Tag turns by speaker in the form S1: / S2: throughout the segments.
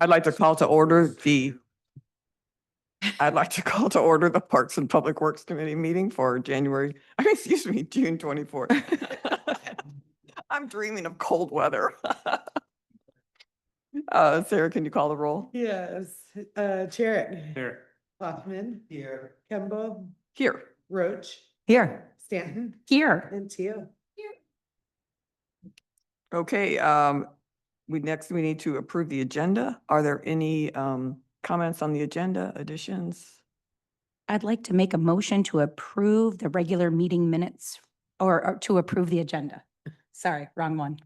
S1: I'd like to call to order the Parks and Public Works Committee meeting for June 24th. I'm dreaming of cold weather. Sarah, can you call the roll?
S2: Yes, Jarrett.
S3: Here.
S2: Hoffman.
S3: Here.
S2: Kemba.
S1: Here.
S2: Roach.
S4: Here.
S2: Stanton.
S4: Here.
S2: And Teal.
S1: Okay, we need to approve the agenda. Are there any comments on the agenda, additions?
S4: I'd like to make a motion to approve the regular meeting minutes or to approve the agenda. Sorry, wrong one.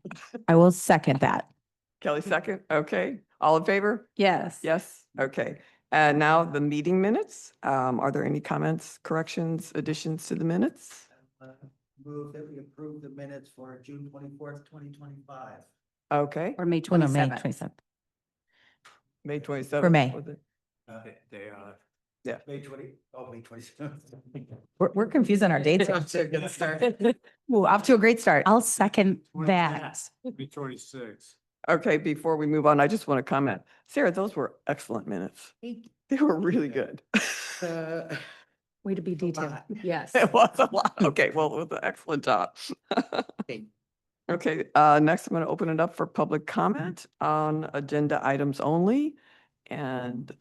S4: I will second that.
S1: Kelly, second. Okay, all in favor?
S4: Yes.
S1: Yes, okay. And now the meeting minutes. Are there any comments, corrections, additions to the minutes?
S3: Move that we approve the minutes for June 24th, 2025.
S1: Okay,
S4: Or May
S5: Oh, no, May
S4: 27th.
S5: 27th.
S1: May 27th.
S5: For May.
S1: was it?
S3: They are.
S1: Yeah.
S3: May 27th.
S5: We're confused on our dates.
S2: Off to a good start.
S5: Ooh, off to a great start.
S4: I'll second that.
S3: May 26th.
S1: Okay, before we move on, I just want to comment. Sarah, those were excellent minutes. They were really good.
S4: Way to be detailed. Yes.
S1: It was a lot. Okay, well, it was an excellent job. Okay, next I'm going to open it up for public comment on agenda items only. And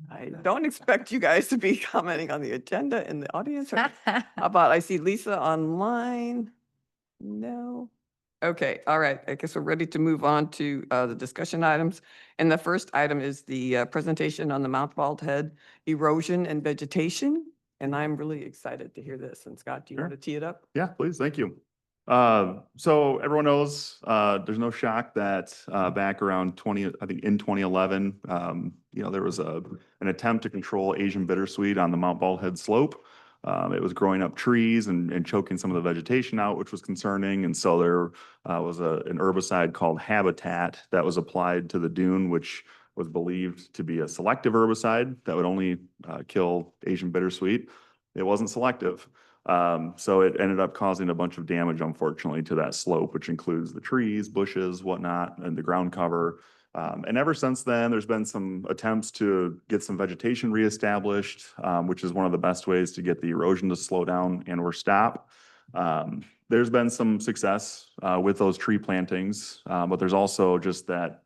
S1: I don't expect you guys to be commenting on the agenda in the audience. How about, I see Lisa online? No. Okay, all right. I guess we're ready to move on to the discussion items. And the first item is the presentation on the Mount Bald Head erosion and vegetation. And I'm really excited to hear this. And Scott, do you
S6: Sure.
S1: want to tee it up?
S6: Yeah, please. Thank you. So everyone knows, there's no shock that, back around in 2011, there was an attempt to control Asian bittersweet on the Mount Bald Head slope. It was growing up trees and choking some of the vegetation out, which was concerning. And so there, was an herbicide called Habitat that was applied to the dune, which was believed to be a selective herbicide that would only, kill Asian bittersweet. It wasn't selective. So it ended up causing a bunch of damage, unfortunately, to that slope, which includes the trees, bushes, whatnot, and the ground cover. And ever since then, there's been some attempts to get some vegetation reestablished, which is one of the best ways to get the erosion to slow down and or stop. There's been some success with those tree plantings, but there's also just that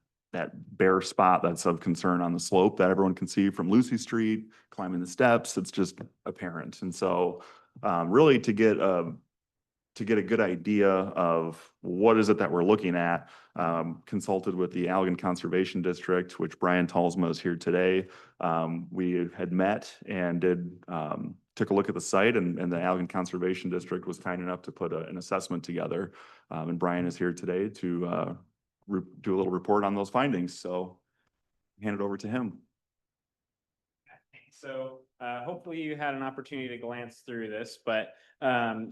S6: bare spot that's of concern on the slope that everyone can see from Lucy Street, climbing the steps. It's just apparent. And so really to get a good idea of what is it that we're looking at, consulted with the Allegan Conservation District, which Brian Talsma is here today. We had met and took a look at the site, and the Allegan Conservation District was kind enough to put an assessment together. And Brian is here today to do a little report on those findings. So hand it over to him.
S7: So hopefully you had an opportunity to glance through this, but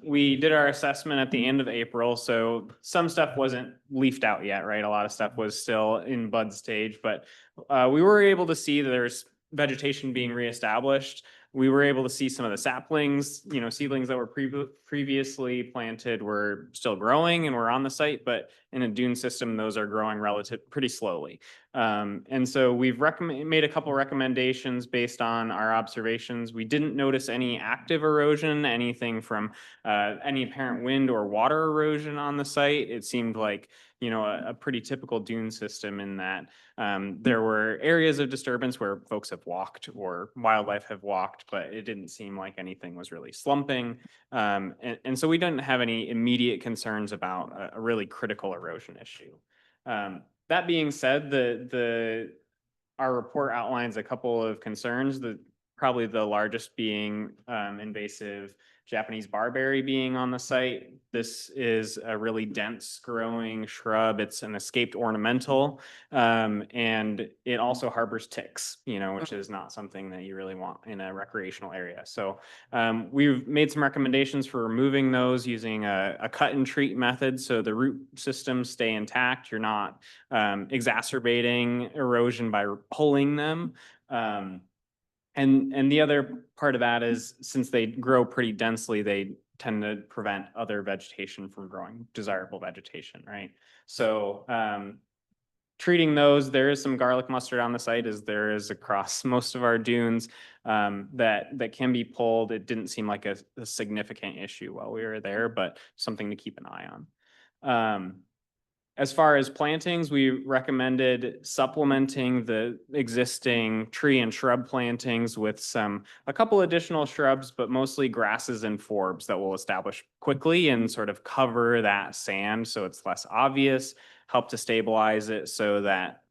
S7: we did our assessment at the end of April. So some stuff wasn't leafed out yet, right? A lot of stuff was still in bud stage, but we were able to see that there's vegetation being reestablished. We were able to see some of the saplings, seedlings that were previously planted were still growing and were on the site, but in a dune system, those are growing pretty slowly. And so we've made a couple recommendations based on our observations. We didn't notice any active erosion, anything from any apparent wind or water erosion on the site. It seemed like a pretty typical dune system in that there were areas of disturbance where folks have walked or wildlife have walked, but it didn't seem like anything was really slumping. And so we didn't have any immediate concerns about a really critical erosion issue. That being said, our report outlines a couple of concerns, probably the largest being invasive Japanese barberry being on the site. This is a really dense growing shrub. It's an escaped ornamental, and it also harbors ticks, which is not something that you really want in a recreational area. So we've made some recommendations for removing those using a cut and treat method so the root systems stay intact. You're not exacerbating erosion by pulling them. And the other part of that is since they grow pretty densely, they tend to prevent other vegetation from growing, desirable vegetation, right? So treating those, there is some garlic mustard on the site, as there is across most of our dunes, that can be pulled. It didn't seem like a significant issue while we were there, but something to keep an eye on. As far as plantings, we recommended supplementing the existing tree and shrub plantings with a couple additional shrubs, but mostly grasses and forbs that will establish quickly and sort of cover that sand so it's less obvious, help to stabilize it so that,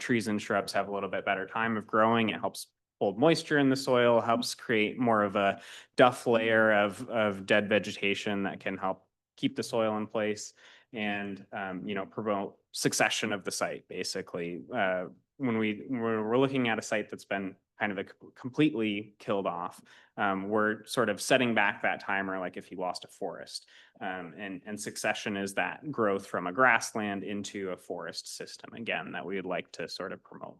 S7: trees and shrubs have a little bit better time of growing. It helps hold moisture in the soil, helps create more of a duff layer of dead vegetation that can help keep the soil in place and, promote succession of the site, basically. When we're looking at a site that's been kind of completely killed off, we're sort of setting back that timer like if you lost a forest. And succession is that growth from a grassland into a forest system, again, that we would like to sort of promote.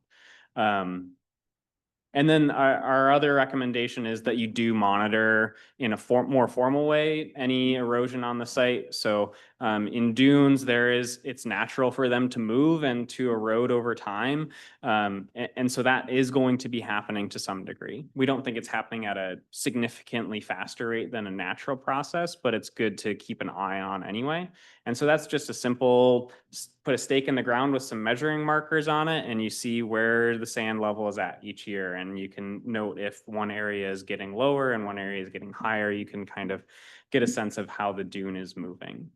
S7: And then our other recommendation is that you do monitor in a more formal way any erosion on the site. So in dunes, it's natural for them to move and to erode over time. And so that is going to be happening to some degree. We don't think it's happening at a significantly faster rate than a natural process, but it's good to keep an eye on anyway. And so that's just a simple, put a stake in the ground with some measuring markers on it, and you see where the sand level is at each year. And you can note if one area is getting lower and one area is getting higher. You can kind of get a sense of how the dune is moving.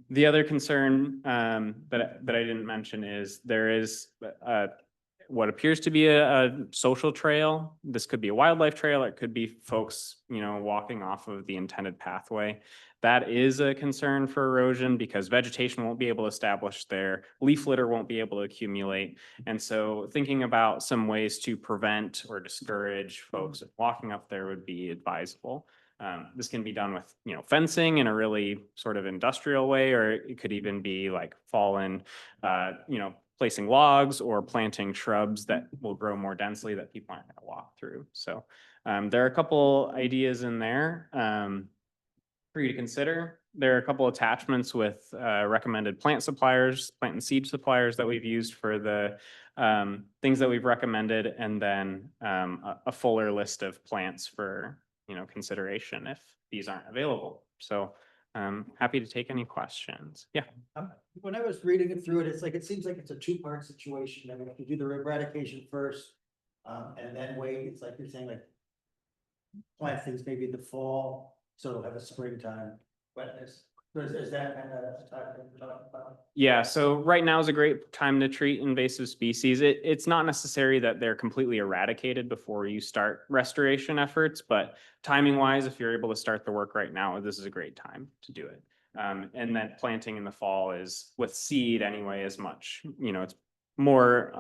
S7: The other concern that I didn't mention is there is what appears to be a social trail. This could be a wildlife trail. It could be folks, walking off of the intended pathway. That is a concern for erosion because vegetation won't be able to establish there. Leaf litter won't be able to accumulate. And so thinking about some ways to prevent or discourage folks walking up there would be advisable. This can be done with, fencing in a really sort of industrial way, or it could even be like placing logs or planting shrubs that will grow more densely that people aren't going to walk through. So there are a couple ideas in there for you to consider. There are a couple attachments with recommended plant and seed suppliers that we've used for the things that we've recommended, and then a fuller list of plants for consideration if these aren't available. So happy to take any questions. Yeah.
S3: When I was reading it through it, it seems like it's a two-part situation. I mean, if you do the eradication first, and then wait, it's like you're saying, like plant things maybe in the fall, so it'll have a springtime wetness. Is that kind of the type that we're talking about?
S7: Yeah, so right now is a great time to treat invasive species. It's not necessary that they're completely eradicated before you start restoration efforts, but timing wise, if you're able to start the work right now, this is a great time to do it. And then planting in the fall is with seed anyway, as much, it's more,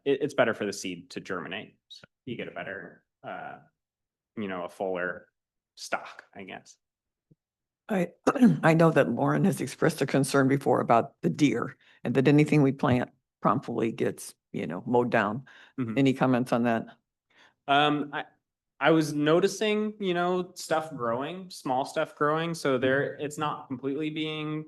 S7: it's better for the seed to germinate. So you get a better, a fuller stock, I guess.
S1: I know that Lauren has expressed a concern before about the deer and that anything we plant promptly gets, mowed down.
S7: Mhm.
S1: Any comments on that?
S7: I was noticing, stuff growing, small stuff growing. So it's not completely being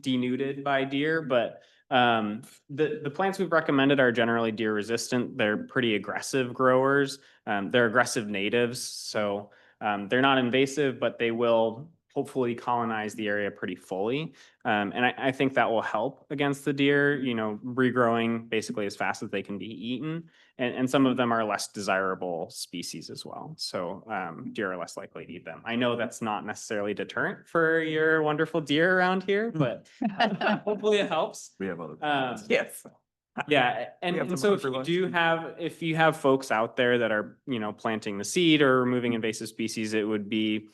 S7: denuded by deer, but the plants we've recommended are generally deer resistant. They're pretty aggressive growers. They're aggressive natives. So they're not invasive, but they will hopefully colonize the area pretty fully. And I think that will help against the deer, regrowing basically as fast as they can be eaten. And some of them are less desirable species as well. So deer are less likely to eat them. I know that's not necessarily deterrent for your wonderful deer around here, but hopefully it helps.
S6: We have other.
S1: Yes.
S7: Yeah,
S1: We have
S7: and
S1: some
S7: so
S1: other
S7: if you have folks out there that are, planting the seed or removing invasive species, it would be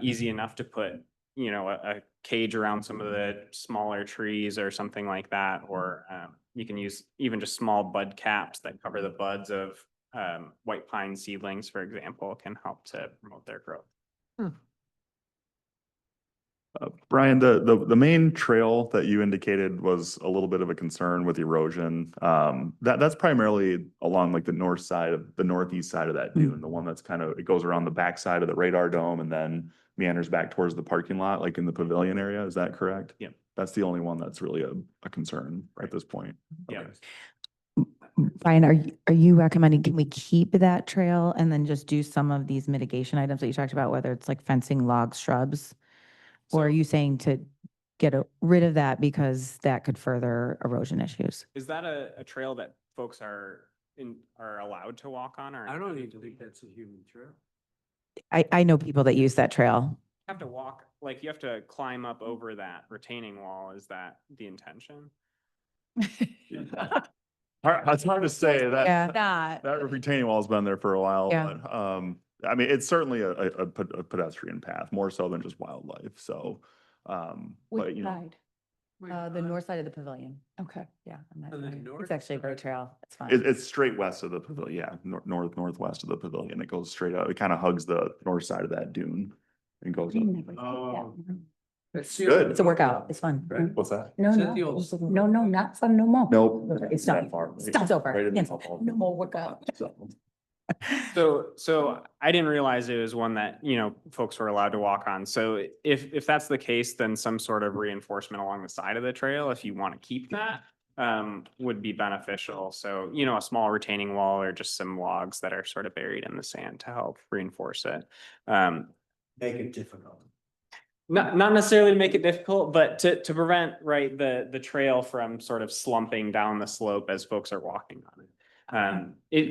S7: easy enough to put, a cage around some of the smaller trees or something like that, or you can use even just small bud caps that cover the buds of white pine seedlings, for example, can help to promote their growth.
S6: Brian, the main trail that you indicated was a little bit of a concern with erosion. That's primarily along like the northeast side of that dune, the one that's it goes around the backside of the radar dome and then meanders back towards the parking lot, like in the pavilion area. Is that correct?
S7: Yeah.
S6: That's the only one that's really a concern at this point.
S7: Yeah.
S6: Okay.
S5: Brian, are you recommending, can we keep that trail and then just do some of these mitigation items that you talked about, whether it's like fencing, logs, shrubs? Or are
S7: So-
S5: you saying to get rid of that because that could further erosion issues?
S7: Is that a trail that folks are allowed to walk on or?
S2: I don't even think that's a human trail.
S5: I know people that use that trail.
S7: Have to walk, like you have to climb up over that retaining wall. Is that the intention?
S6: It's hard to say that.
S5: Yeah.
S6: That retaining wall's been there for a while,
S5: Yeah.
S6: but, I mean, it's certainly a pedestrian path, more so than just wildlife, so, but you know.
S5: The north side of the pavilion. Okay, yeah.
S2: On the north
S5: It's actually a great
S2: side?
S5: trail. It's fine.
S6: It's straight west of the pavilion, yeah, northwest of the pavilion. It goes straight out. It kind of hugs the north side of that dune and goes up.
S2: Oh.
S6: Good.
S5: It's a workout. It's fun.
S6: What's that?
S5: No,
S2: Is that the old-
S5: no, not fun no more.
S6: Nope.
S5: It's
S6: that
S5: not.
S6: far.
S5: It's over.
S6: Right in the
S5: Yes,
S6: football
S5: no
S6: field.
S5: more workout.
S7: So I didn't realize it was one that, folks were allowed to walk on. So if that's the case, then some sort of reinforcement along the side of the trail, if you want to keep that, would be beneficial. So, a small retaining wall or just some logs that are sort of buried in the sand to help reinforce it.
S3: Make it difficult.
S7: Not necessarily to make it difficult, but to prevent, right, the trail from sort of slumping down the slope as folks are walking on it.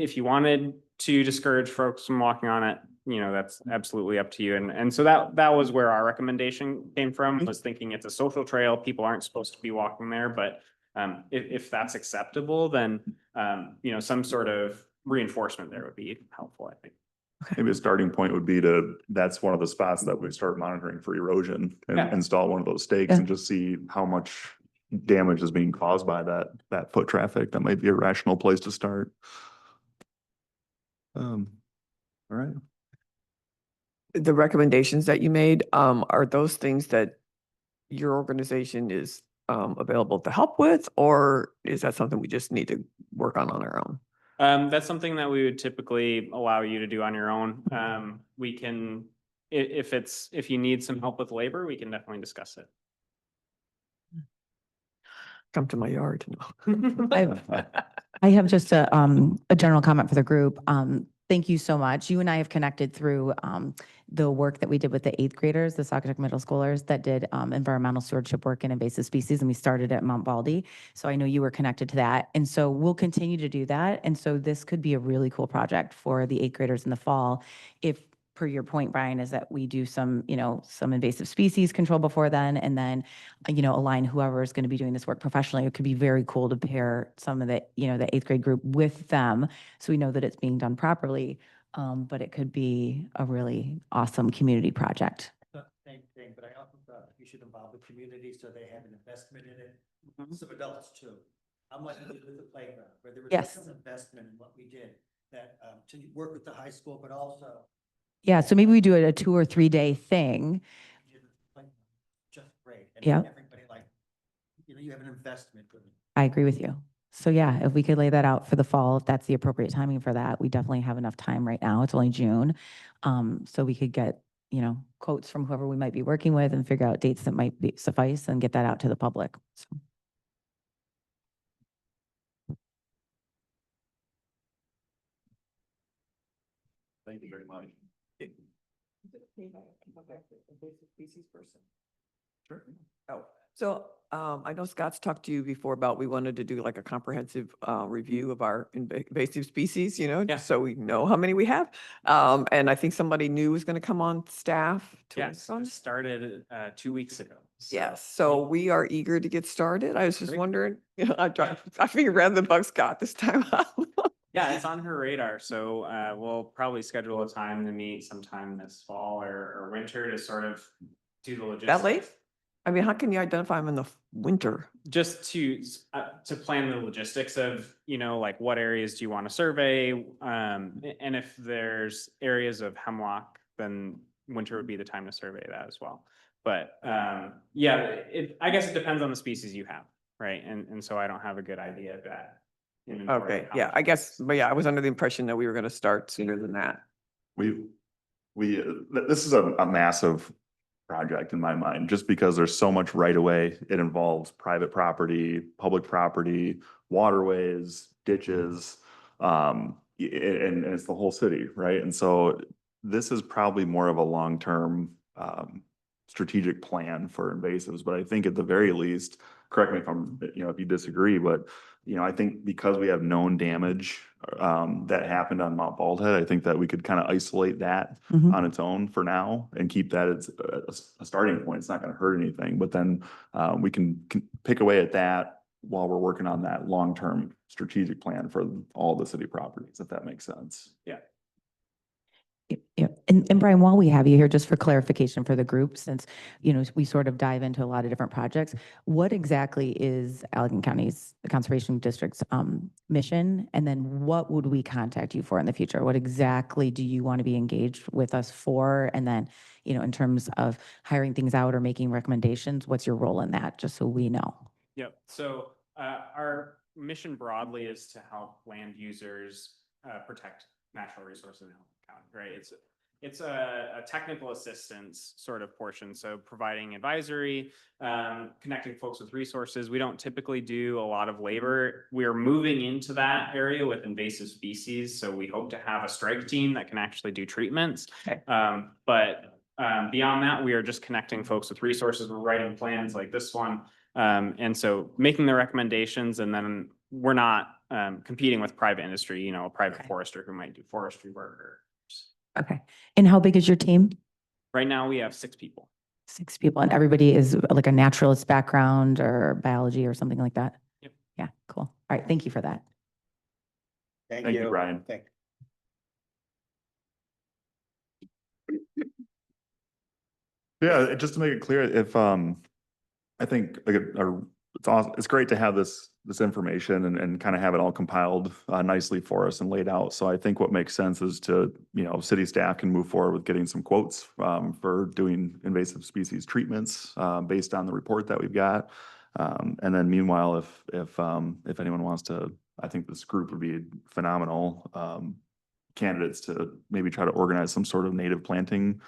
S7: If you wanted to discourage folks from walking on it, that's absolutely up to you. And so that was where our recommendation came from, was thinking it's a social trail. People aren't supposed to be walking there, but if that's acceptable, then, some sort of reinforcement there would be helpful, I think.
S6: Maybe a starting point would be that's one of the spots that we start monitoring for erosion and
S7: Yeah.
S6: install one of those stakes and just see how much damage is being caused by that foot traffic. That might be a rational place to start. All right.
S1: The recommendations that you made, are those things that your organization is available to help with, or is that something we just need to work on our own?
S7: That's something that we would typically allow you to do on your own. We can, if you need some help with labor, we can definitely discuss it.
S1: Come to my yard. No.
S5: I have just a general comment for the group. Thank you so much. You and I have connected through the work that we did with the 8th graders, the Saugatuck Middle Schoolers that did environmental stewardship work in invasive species, and we started at Mount Baldy. So I know you were connected to that. And so we'll continue to do that. And so this could be a really cool project for the 8th graders in the fall. If, per your point, Brian, is that we do some, some invasive species control before then, and then, align whoever is going to be doing this work professionally. It could be very cool to pair some of the, the 8th grade group with them, so we know that it's being done properly. But it could be a really awesome community project.
S3: Same thing, but I also thought you should involve the community so they have an investment in it.
S7: Mhm.
S3: Some adults too. I'm like with the playground, where there was
S5: Yes.
S3: some investment in what we did, that, to work with the high school, but also.
S5: Yeah, so maybe we do it a 2 or 3 day thing.
S3: Just great. And
S5: Yeah.
S3: everybody like, you have an investment with it.
S5: I agree with you. So yeah, if we could lay that out for the fall, if that's the appropriate timing for that, we definitely have enough time right now. It's only June. So we could get, quotes from whoever we might be working with and figure out dates that might be suffice and get that out to the public. So.
S6: Thank you very much. Sure.
S1: Oh, so I know Scott's talked to you before about we wanted to do like a comprehensive review of our invasive species,
S7: Yeah.
S1: just so we know how many we have. And I think somebody new is going to come on staff to
S7: Yes,
S1: work on
S7: it
S1: this.
S7: started 2 weeks ago. So-
S1: Yes, so we are eager to get started. I was just
S7: Great.
S1: wondering, I figured rather than bug Scott this time.
S7: Yeah, it's on her radar, so we'll probably schedule a time to meet sometime this fall or winter to sort of do the logistics.
S1: That late? I mean, how can you identify them in the winter?
S7: Just to plan the logistics of, like what areas do you want to survey? And if there's areas of hemlock, then winter would be the time to survey that as well. But yeah, I guess it depends on the species you have, right? And so I don't have a good idea of that. inventory of
S1: Okay,
S7: how
S1: yeah,
S7: much
S1: I
S7: it
S1: guess,
S7: is.
S1: but yeah, I was under the impression that we were gonna start sooner than that.
S6: We, this is a massive project in my mind, just because there's so much right of way. It involves private property, public property, waterways, ditches, and it's the whole city, right? And so this is probably more of a long-term, strategic plan for invasives, but I think at the very least, correct me if I'm, if you disagree, but I think because we have known damage that happened on Mount Baldhead, I think that we could kind of isolate that
S5: Mhm.
S6: on its own for now and keep that as a starting point. It's not going to hurt anything, but then we can pick away at that while we're working on that long-term strategic plan for all the city properties, if that makes sense.
S5: Yeah, and Brian, while we have you here, just for clarification for the group, since, we sort of dive into a lot of different projects, what exactly is Allegan County's Conservation District's mission? And then what would we contact you for in the future? What exactly do you want to be engaged with us for? And then, in terms of hiring things out or making recommendations, what's your role in that, just so we know?
S7: Yep. So our mission broadly is to help land users protect natural resources in Allegan County, right? It's a technical assistance sort of portion. So providing advisory, connecting folks with resources. We don't typically do a lot of labor. We're moving into that area with invasive species. So we hope to have a strike team that can actually do treatments.
S5: Okay.
S7: But beyond that, we are just connecting folks with resources. We're writing plans like this one. And so making the recommendations, and then we're not competing with private industry, a private
S5: Okay.
S7: forester who might do forestry work.
S5: Okay. And how big is your team?
S7: Right now, we have 6 people.
S5: 6 people, and everybody is like a naturalist background or biology or something like that?
S7: Yep.
S5: Yeah, cool. All right, thank you for that.
S3: Thank
S6: Thank you,
S3: you.
S6: Brian.
S3: Thank
S6: Yeah, just to make it clear, if, I think, like, it's awesome, it's great to have this information and kind of have it all compiled nicely for us and laid out. So I think what makes sense is to, city staff can move forward with getting some quotes for doing invasive species treatments based on the report that we've got. And then meanwhile, if anyone wants to, I think this group would be phenomenal candidates to maybe try to organize some sort of native planting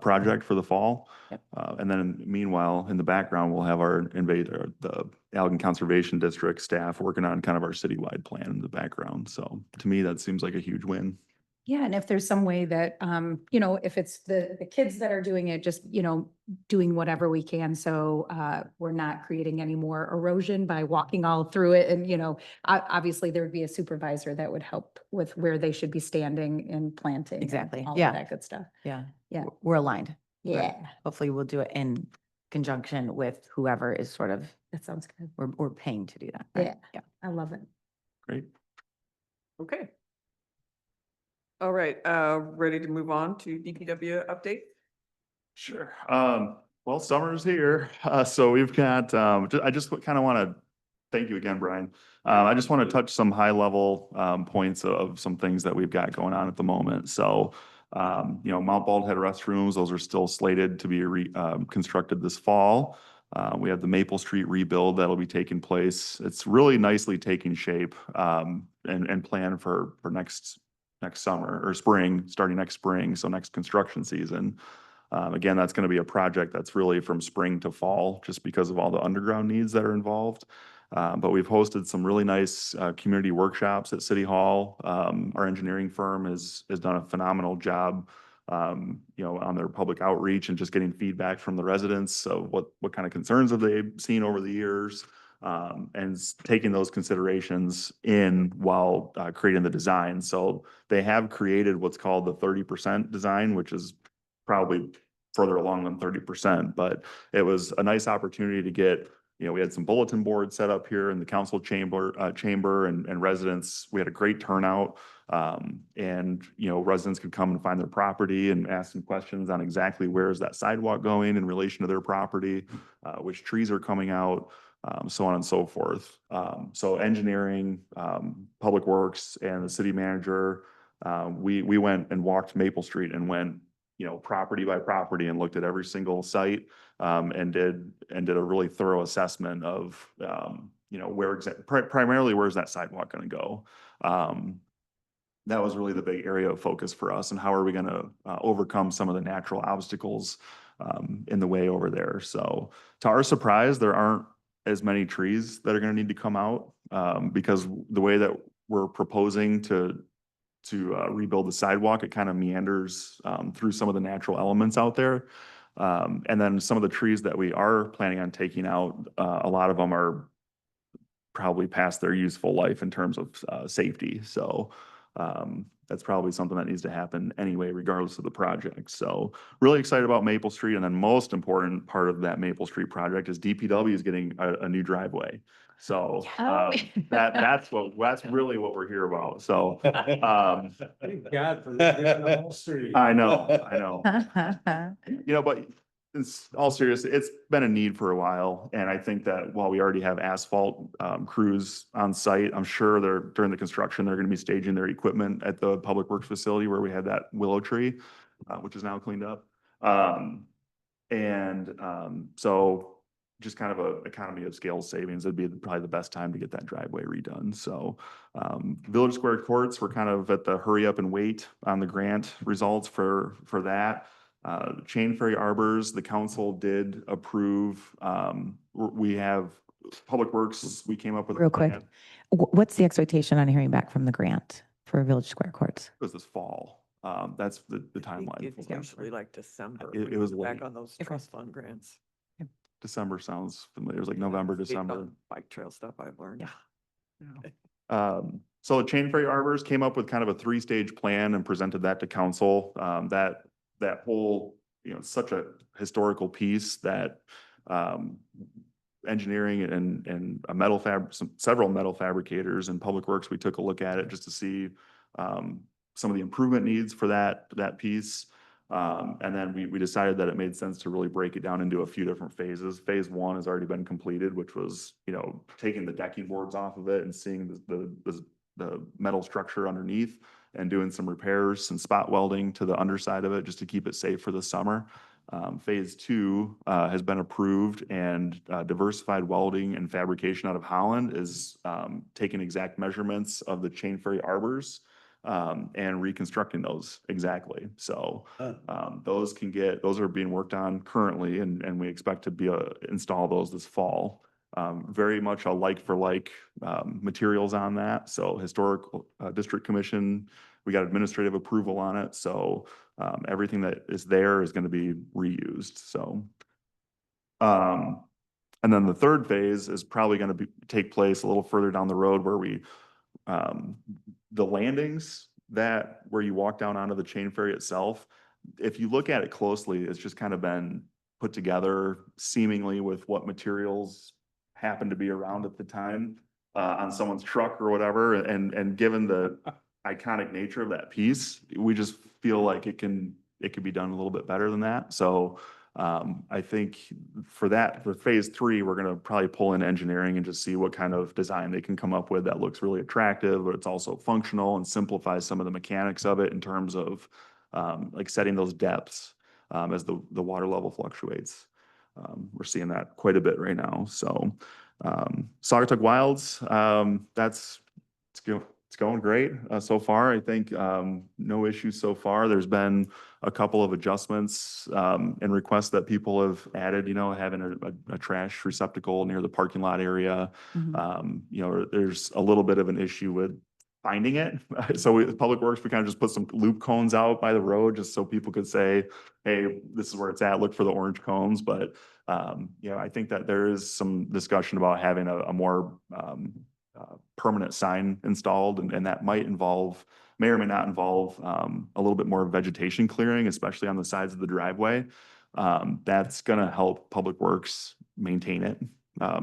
S6: project for the fall.
S5: Yep.
S6: And then meanwhile, in the background, we'll have the Allegan Conservation District staff working on kind of our citywide plan in the background. So to me, that seems like a huge win.
S4: Yeah, and if there's some way that, if it's the kids that are doing it, just, doing whatever we can. So we're not creating any more erosion by walking all through it. And, obviously there would be a supervisor that would help with where they should be standing and planting. and
S5: Exactly.
S4: all of
S5: Yeah.
S4: that good stuff.
S5: Yeah.
S4: Yeah.
S5: We're aligned. Right.
S4: Yeah,
S5: Hopefully we'll do it in conjunction with whoever is sort of,
S4: that sounds good.
S5: we're paying to do that. right?
S4: Yeah. I love it.
S6: Great.
S1: Okay. All right, ready to move on to DPW update?
S6: Sure. Well, summer's here. So we've got, I just kind of want to thank you again, Brian. I just want to touch some high level points of some things that we've got going on at the moment. So, Mount Baldhead restrooms, those are still slated to be constructed this fall. We have the Maple Street rebuild that'll be taking place. It's really nicely taking shape and planned for next summer or spring, starting next spring, so next construction season. Again, that's going to be a project that's really from spring to fall, just because of all the underground needs that are involved. But we've hosted some really nice community workshops at City Hall. Our engineering firm has done a phenomenal job, on their public outreach and just getting feedback from the residents of what kind of concerns have they seen over the years. And taking those considerations in while creating the design. So they have created what's called the 30% design, which is probably further along than 30%, but it was a nice opportunity to get, we had some bulletin boards set up here in the council chamber and residents. We had a great turnout. And residents could come and find their property and ask some questions on exactly where is that sidewalk going in relation to their property, which trees are coming out. So on and so forth. So engineering, public works, and the city manager, we went and walked Maple Street and went, property by property and looked at every single site, and did a really thorough assessment of, primarily where's that sidewalk going to go. That was really the big area of focus for us, and how are we going to overcome some of the natural obstacles in the way over there. So to our surprise, there aren't as many trees that are gonna need to come out, because the way that we're proposing to rebuild the sidewalk, it kind of meanders, through some of the natural elements out there. And then some of the trees that we are planning on taking out, a lot of them are probably past their useful life in terms of, safety. So, that's probably something that needs to happen anyway, regardless of the project. So really excited about Maple Street. And then most important part of that Maple Street project is DPW is getting a new driveway. So,
S4: Oh.
S6: that's really what we're here about. So,
S2: Thank God for the whole street.
S6: I know. But in all seriousness, it's been a need for a while. And I think that while we already have asphalt crews on site, I'm sure during the construction, they're going to be staging their equipment at the Public Works facility where we had that willow tree, which is now cleaned up. So just kind of a economy of scale savings, it'd be probably the best time to get that driveway redone. So Village Square Courts, we're kind of at the hurry up and wait on the grant results for that. Chain Ferry Arbors, the council did approve. We have Public Works, we came up with.
S5: Real quick, what's the expectation on hearing back from the grant for Village Square Courts?
S6: It was this fall. That's the
S1: I think
S6: timeline.
S1: it's usually like December.
S6: It
S1: we
S6: was
S1: get back
S6: late.
S1: on those
S5: Okay.
S1: trust fund grants.
S6: December sounds familiar. It was like
S1: Yeah,
S6: November,
S1: based on
S6: December.
S1: Bike trail stuff I've learned.
S5: Yeah.
S6: So Chain Ferry Arbors came up with kind of a 3-stage plan and presented that to council. That whole, such a historical piece that engineering and several metal fabricators and Public Works, we took a look at it just to see some of the improvement needs for that piece. And then we decided that it made sense to really break it down into a few different phases. Phase 1 has already been completed, which was, taking the decking boards off of it and seeing the metal structure underneath and doing some repairs and spot welding to the underside of it just to keep it safe for the summer. Phase 2 has been approved, and Diversified Welding and Fabrication out of Holland is taking exact measurements of the Chain Ferry Arbors and reconstructing those exactly. So those are being worked on currently, and we expect to install those this fall. Very much a like for like materials on that. So Historical District Commission, we got administrative approval on it. So everything that is there is going to be reused. So, and then the third phase is probably going to take place a little further down the road where the landings where you walk down onto the Chain Ferry itself, if you look at it closely, it's just kind of been put together seemingly with what materials happened to be around at the time on someone's truck or whatever. And given the iconic nature of that piece, we just feel like it could be done a little bit better than that. So I think for phase 3, we're going to probably pull in engineering and just see what kind of design they can come up with that looks really attractive, but it's also functional and simplifies some of the mechanics of it in terms of like setting those depths as the water level fluctuates. We're seeing that quite a bit right now. So Saugatuck Wilds, it's going great so far. I think no issues so far. There's been a couple of adjustments and requests that people have added, having a trash receptacle near the parking lot area. There's a little bit of an issue with finding it. So Public Works, we kind of just put some loop cones out by the road just so people could say, hey, this is where it's at, look for the orange cones. But I think that there is some discussion about having a more permanent sign installed, and that may or may not involve a little bit more vegetation clearing, especially on the sides of the driveway. That's going to help Public Works maintain it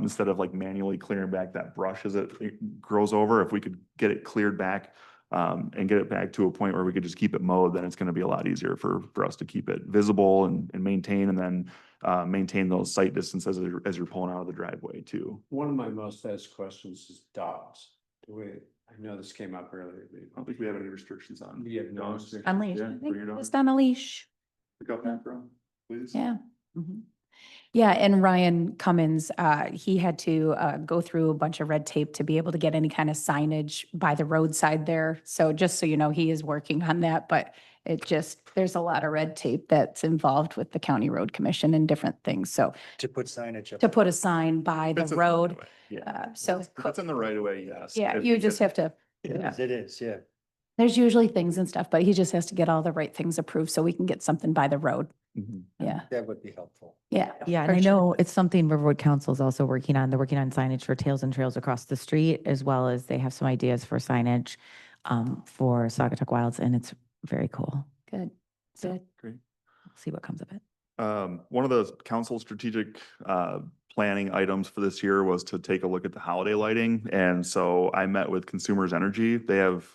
S6: instead of like manually clearing back that brush as it grows over. If we could get it cleared back and get it back to a point where we could just keep it mowed, then it's going to be a lot easier for us to keep it visible and maintain, and then maintain those sight distances as you're pulling out of the driveway too.
S2: One of my most asked questions is dogs. I know this came up earlier.
S6: I don't think we have any restrictions on.
S2: We have no
S6: dogs.
S2: restrictions.
S5: On leash.
S6: Yeah,
S5: I think
S6: bring your dog.
S5: just on a leash.
S6: Pick up back, bro, please.
S5: Yeah. Mhm.
S4: Yeah, and Ryan Cummins, he had to go through a bunch of red tape to be able to get any kind of signage by the roadside there. So just so you know, he is working on that, but there's a lot of red tape that's involved with the County Road Commission and different things. So
S3: To put signage up.
S4: to put a sign by the
S6: It's in right
S4: road,
S6: of way, Yeah.
S4: so.
S6: If it's in the right of way, yes.
S4: Yeah,
S6: If-
S4: you just
S6: if-
S4: have to,
S3: It is, yeah.
S4: there's usually things and stuff, but he just has to get all the right things approved so we can get something by the road.
S6: Mhm.
S4: Yeah,
S3: That would be helpful.
S4: yeah.
S5: Yeah,
S4: for
S5: and I
S4: sure.
S5: know it's something Riverwood Council is also working on. They're working on signage for Tails and Trails across the street, as well as they have some ideas for signage for Saugatuck Wilds, and it's very cool.
S4: Good, good.
S6: Great.
S5: See what comes of it.
S6: One of the council strategic planning items for this year was to take a look at the holiday lighting. And so I met with Consumers Energy. They have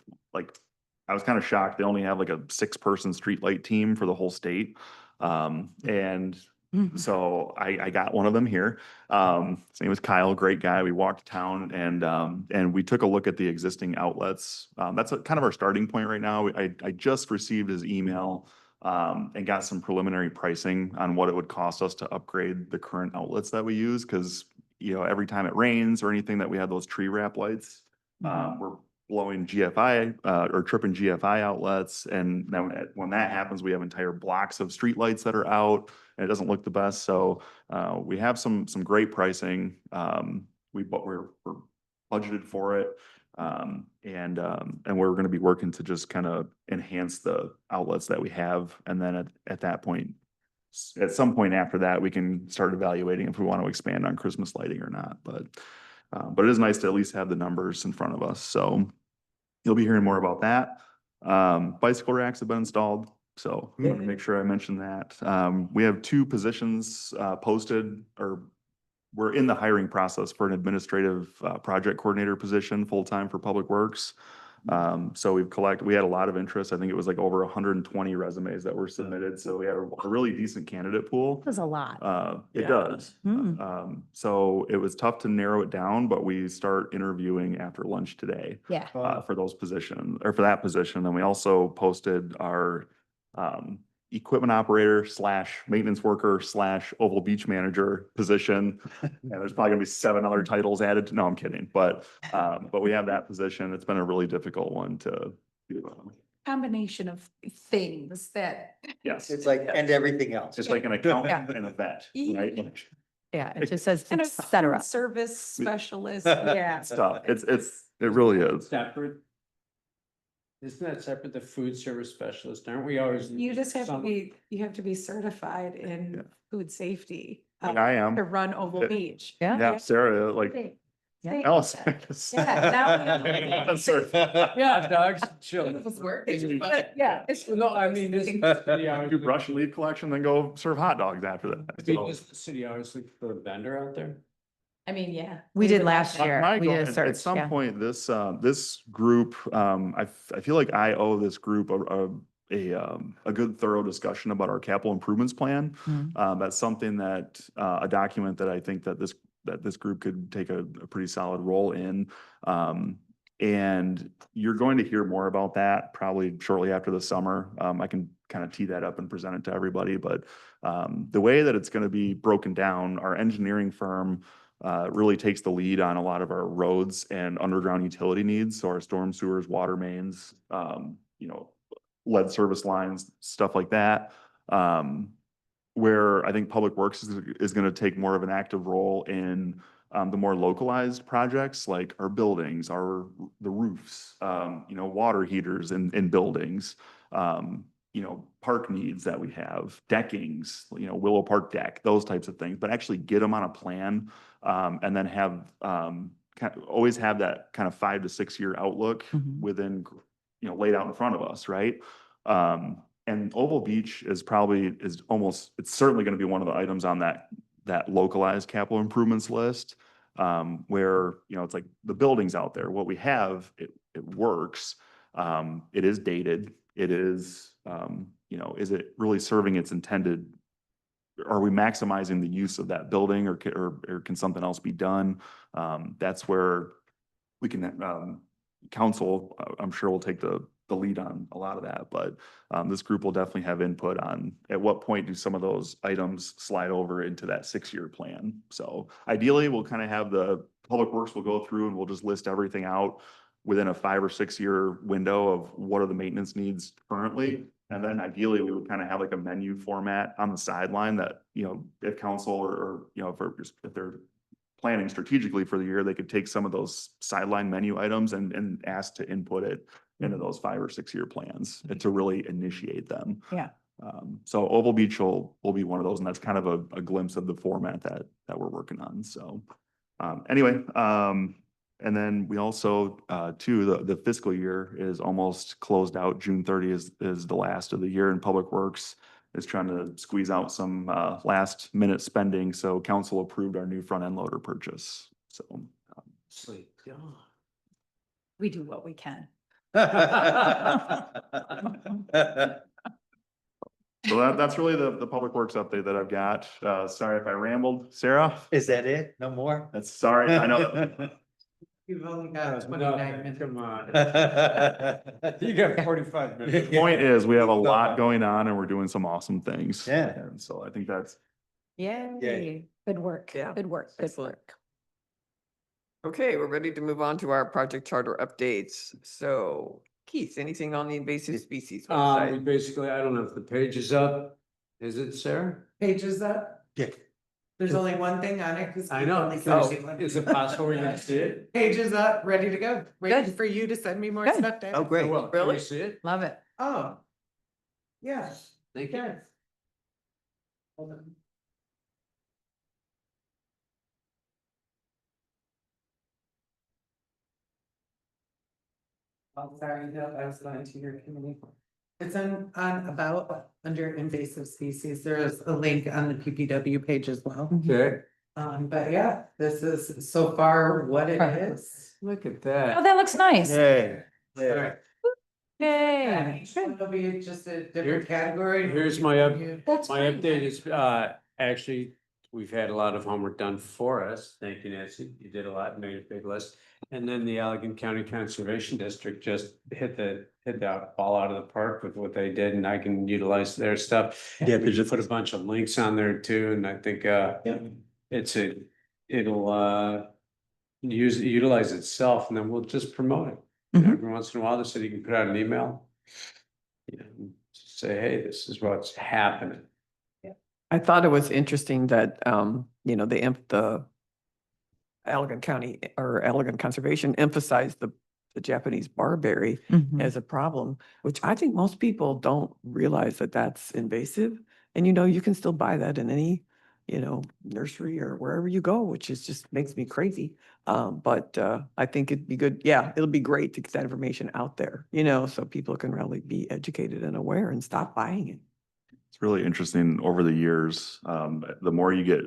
S6: I was kind of shocked. They only have like a 6-person streetlight team for the whole state. And so I got one of them here. His name was Kyle, great guy. We walked town and we took a look at the existing outlets. That's kind of our starting point right now. I just received his email and got some preliminary pricing on what it would cost us to upgrade the current outlets that we use. Cause every time it rains or anything that we have those tree wrap lights, we're blowing GFI or tripping GFI outlets. And then when that happens, we have entire blocks of street lights that are out and it doesn't look the best. So we have some great pricing. We're budgeted for it. And we're going to be working to just kind of enhance the outlets that we have. And then at that point, at some point after that, we can start evaluating if we want to expand on Christmas lighting or not. But it is nice to at least have the numbers in front of us. So you'll be hearing more about that. Bicycle racks have been installed. So I want to make sure I mention that. We have 2 positions posted, or we're in the hiring process for an administrative project coordinator position, full-time for Public Works. So we had a lot of interest. I think it was like over 120 resumes that were submitted. So we had a really decent candidate pool.
S4: That was a lot.
S6: It
S2: Yeah.
S6: does.
S5: Mm.
S6: So it was tough to narrow it down, but we start interviewing after lunch today
S4: Yeah.
S6: for those positions, or for that position. Then we also posted our equipment operator / maintenance worker / Oval Beach manager position. And there's probably gonna be 7 other titles added. No, I'm kidding. But we have that position. It's been a really difficult one to do.
S4: Combination of things that.
S6: Yes,
S3: It's like, and everything else.
S6: it's like an accountant and a vet, right? Like,
S5: Yeah, it just says
S4: And a
S5: et cetera.
S4: service specialist, yeah.
S6: It's tough. It really is.
S2: Separate. Isn't that separate, the food service specialist? Aren't we always?
S8: You just have to
S2: some-
S8: be, you have to be certified
S6: Yeah.
S8: in food safety.
S6: And I am.
S8: To run Oval
S6: Yeah.
S8: Beach.
S6: Yeah, Sarah, like,
S8: Same.
S5: Yeah.
S8: Same.
S6: else.
S8: Yeah, now we know.
S6: I'm sorry.
S2: Yeah, dogs,
S8: It
S2: children.
S8: was working, but yeah. it's-
S2: No, I mean, this is the city hours.
S6: Do brush and leaf collection, then go serve hot dogs after that. So-
S2: Is the city hours looking for a vendor out there?
S8: I mean, yeah.
S5: We did
S8: would
S5: last
S8: have-
S5: year.
S6: My
S5: We
S6: goal-
S5: did a search,
S6: At some
S5: yeah.
S6: point, this group, I feel like I owe this group a good thorough discussion about our capital improvements plan.
S5: Mm.
S6: That's something that, a document that I think that this group could take a pretty solid role in. And you're going to hear more about that probably shortly after the summer. I can kind of tee that up and present it to everybody, but the way that it's going to be broken down, our engineering firm really takes the lead on a lot of our roads and underground utility needs. So our storm sewers, water mains, lead service lines, stuff like that. Where I think Public Works is going to take more of an active role in the more localized projects like our buildings, the roofs, water heaters in buildings, park needs that we have, deckings, Willow Park deck, those types of things, but actually get them on a plan and then have always have that kind of 5 to 6 year outlook
S5: Mhm.
S6: within, laid out in front of us, right? And Oval Beach it's certainly going to be one of the items on that localized capital improvements list, where, it's like the buildings out there, what we have, it works. It is dated. It is, is it really serving its intended? Are we maximizing the use of that building or can something else be done? That's where we can, council, I'm sure will take the the lead on a lot of that, but this group will definitely have input on at what point do some of those items slide over into that 6-year plan. So ideally, we'll kind of have the Public Works will go through and we'll just list everything out within a 5 or 6 year window of what are the maintenance needs currently. And then ideally, we would kind of have like a menu format on the sideline that, you know, if council or you know, if they're planning strategically for the year, they could take some of those sideline menu items and ask to input it into those 5 or 6 year plans and to really initiate them.
S4: Yeah.
S6: So Oval Beach will be one of those, and that's kind of a glimpse of the format that we're working on. So anyway, and then we also, too, the fiscal year is almost closed out. June 30 is the last of the year, and Public Works is trying to squeeze out some last minute spending. So council approved our new front end loader purchase. So
S2: Sleep.
S4: We do what we can.
S6: so that's really the Public Works update that I've got. Sorry if I rambled, Sarah.
S3: Is that it? No more?
S6: That's sorry. I know.
S9: You've only got
S2: No,
S9: 29 minutes.
S2: come on. You got 45 minutes.
S6: The point is, we have a lot going on and we're doing some awesome things.
S3: Yeah.
S6: And so I think that's
S4: Yay. Good work.
S1: Yeah.
S4: Good work. Good
S1: Excellent.
S4: work.
S1: Okay, we're ready to move on to our project charter updates. So Keith, anything on the invasive species
S2: We
S1: website?
S2: basically, I don't know if the page is up. Is it, Sarah?
S9: Pages up.
S3: Yeah.
S9: There's only one thing on it. 'cause
S2: I
S9: we've
S2: know.
S9: only
S1: Oh.
S9: finished one.
S2: Is it possible we can see it?
S9: Pages up, ready to go. Waiting for you to send me more
S4: Good.
S9: stuff. Dave.
S3: Oh, great.
S2: Well, can we
S1: Really?
S2: see it?
S4: Love it.
S9: Oh. Yes,
S2: Thank you.
S9: yes. Hold on. Oh, sorry, no, I was going to your committee. It's on about, under invasive species, there is a link on the PPW page as well.
S2: Okay,
S9: But yeah, this is so far what it
S4: Perfect.
S9: is.
S2: look at
S4: Oh,
S2: that.
S4: that looks nice.
S3: Yay.
S2: Alright,
S4: Yay.
S9: Each one will be just a
S2: Here-
S9: different category.
S2: here's my up-
S4: That's
S2: My
S4: great.
S2: update is, actually, we've had a lot of homework done for us. Thank you, Nancy. You did a lot, made a big list. And then the Allegan County Conservation District just hit the ball out of the park with what they did, and I can utilize their stuff.
S3: Yeah,
S2: We just put a bunch of links on there too, and I think, it'll utilize itself, and then we'll just promote it.
S5: Mhm.
S2: Every once in a while, the city can put out an email. You know, just say, hey, this is what's happening.
S1: I thought it was interesting that, you know, the Allegan County or Allegan Conservation emphasized the Japanese barberry
S5: Mhm.
S1: as a problem, which I think most people don't realize that that's invasive. And you know, you can still buy that in any, you know, nursery or wherever you go, which is just makes me crazy. But I think it'd be good. Yeah, it'll be great to get that information out there, you know, so people can really be educated and aware and stop buying it.
S6: It's really interesting over the years. The more you get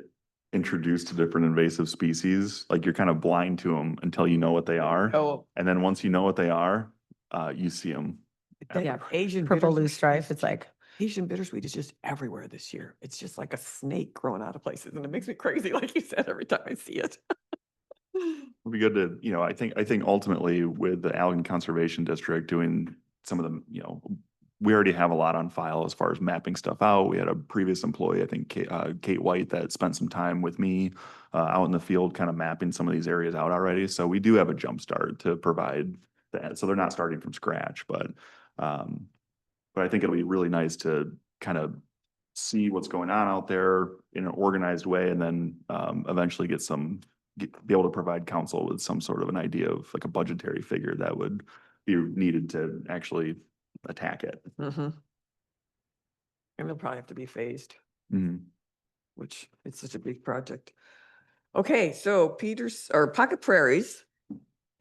S6: introduced to different invasive species, like you're kind of blind to them until you know what they are.
S1: Oh,
S6: And then once you know what they are, you see them.
S1: yeah, Asian
S5: Purple
S1: bittersweet
S5: loosestrife,
S1: is
S5: it's like,
S1: Asian bittersweet is just everywhere this year. It's just like a snake growing out of places and it makes me crazy, like you said, every time I see it.
S6: It'd be good to, you know, I think ultimately with the Allegan Conservation District doing some of the, you know, we already have a lot on file as far as mapping stuff out. We had a previous employee, I think Kate White, that spent some time with me out in the field, kind of mapping some of these areas out already. So we do have a jump start to provide that. So they're not starting from scratch, but I think it'll be really nice to kind of see what's going on out there in an organized way, and then eventually be able to provide council with some sort of an idea of like a budgetary figure that would be needed to actually attack it.
S1: And they'll probably have to be phased,
S6: Mhm.
S1: which it's such a big project. Okay, so Pocket Prairies.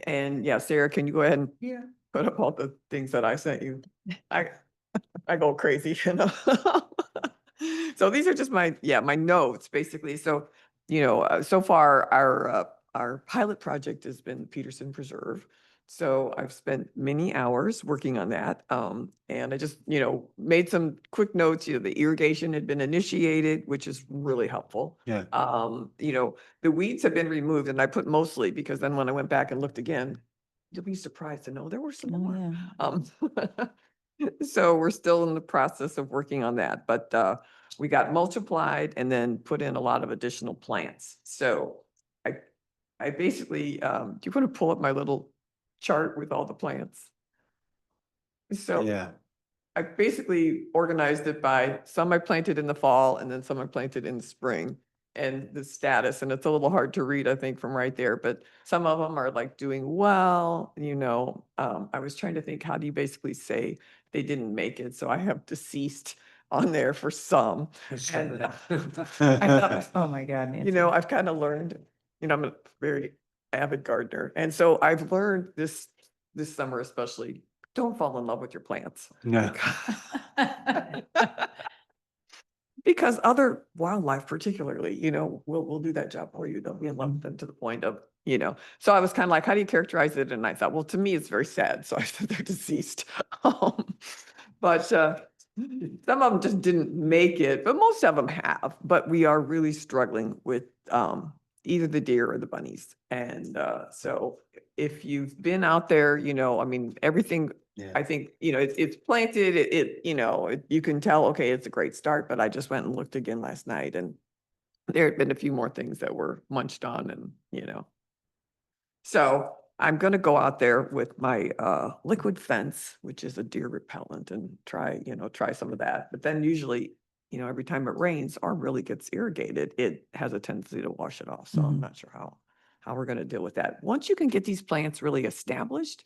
S1: And yeah, Sarah, can you go ahead and
S9: Yeah.
S1: put up all the things that I sent you? I go crazy, you know? So these are just my notes, basically. So, you know, so far our pilot project has been Peterson Preserve. So I've spent many hours working on that. And I just, you know, made some quick notes, you know, the irrigation had been initiated, which is really helpful.
S3: Yeah.
S1: You know, the weeds have been removed, and I put mostly because then when I went back and looked again, you'll be surprised to know there were some
S5: Oh,
S1: more.
S5: yeah.
S1: So we're still in the process of working on that, but we got mulch applied and then put in a lot of additional plants. So I basically, do you want to pull up my little chart with all the plants? So
S3: Yeah.
S1: I basically organized it by some I planted in the fall and then some I planted in the spring and the status. And it's a little hard to read, I think, from right there, but some of them are like doing well, I was trying to think, how do you basically say they didn't make it? So I have deceased on there for some. And I thought,
S5: Oh, my God.
S1: I've kind of learned, I'm a very avid gardener. And so I've learned this summer especially, don't fall in love with your plants.
S3: No.
S1: Because other wildlife particularly, will do that job for you. They'll be in love with them to the point of, so I was kind of like, how do you characterize it? And I thought, well, to me, it's very sad. So I said they're deceased. But some of them just didn't make it, but most of them have. But we are really struggling with either the deer or the bunnies. And so if you've been out there, everything,
S3: Yeah.
S1: I think, it's planted, you can tell, okay, it's a great start, but I just went and looked again last night and there had been a few more things that were munched on and. So I'm going to go out there with my liquid fence, which is a deer repellent, and try some of that. But then usually, every time it rains or really gets irrigated, it has a tendency to wash it off. So I'm
S5: Mhm.
S1: not sure how we're going to deal with that. Once you can get these plants really established,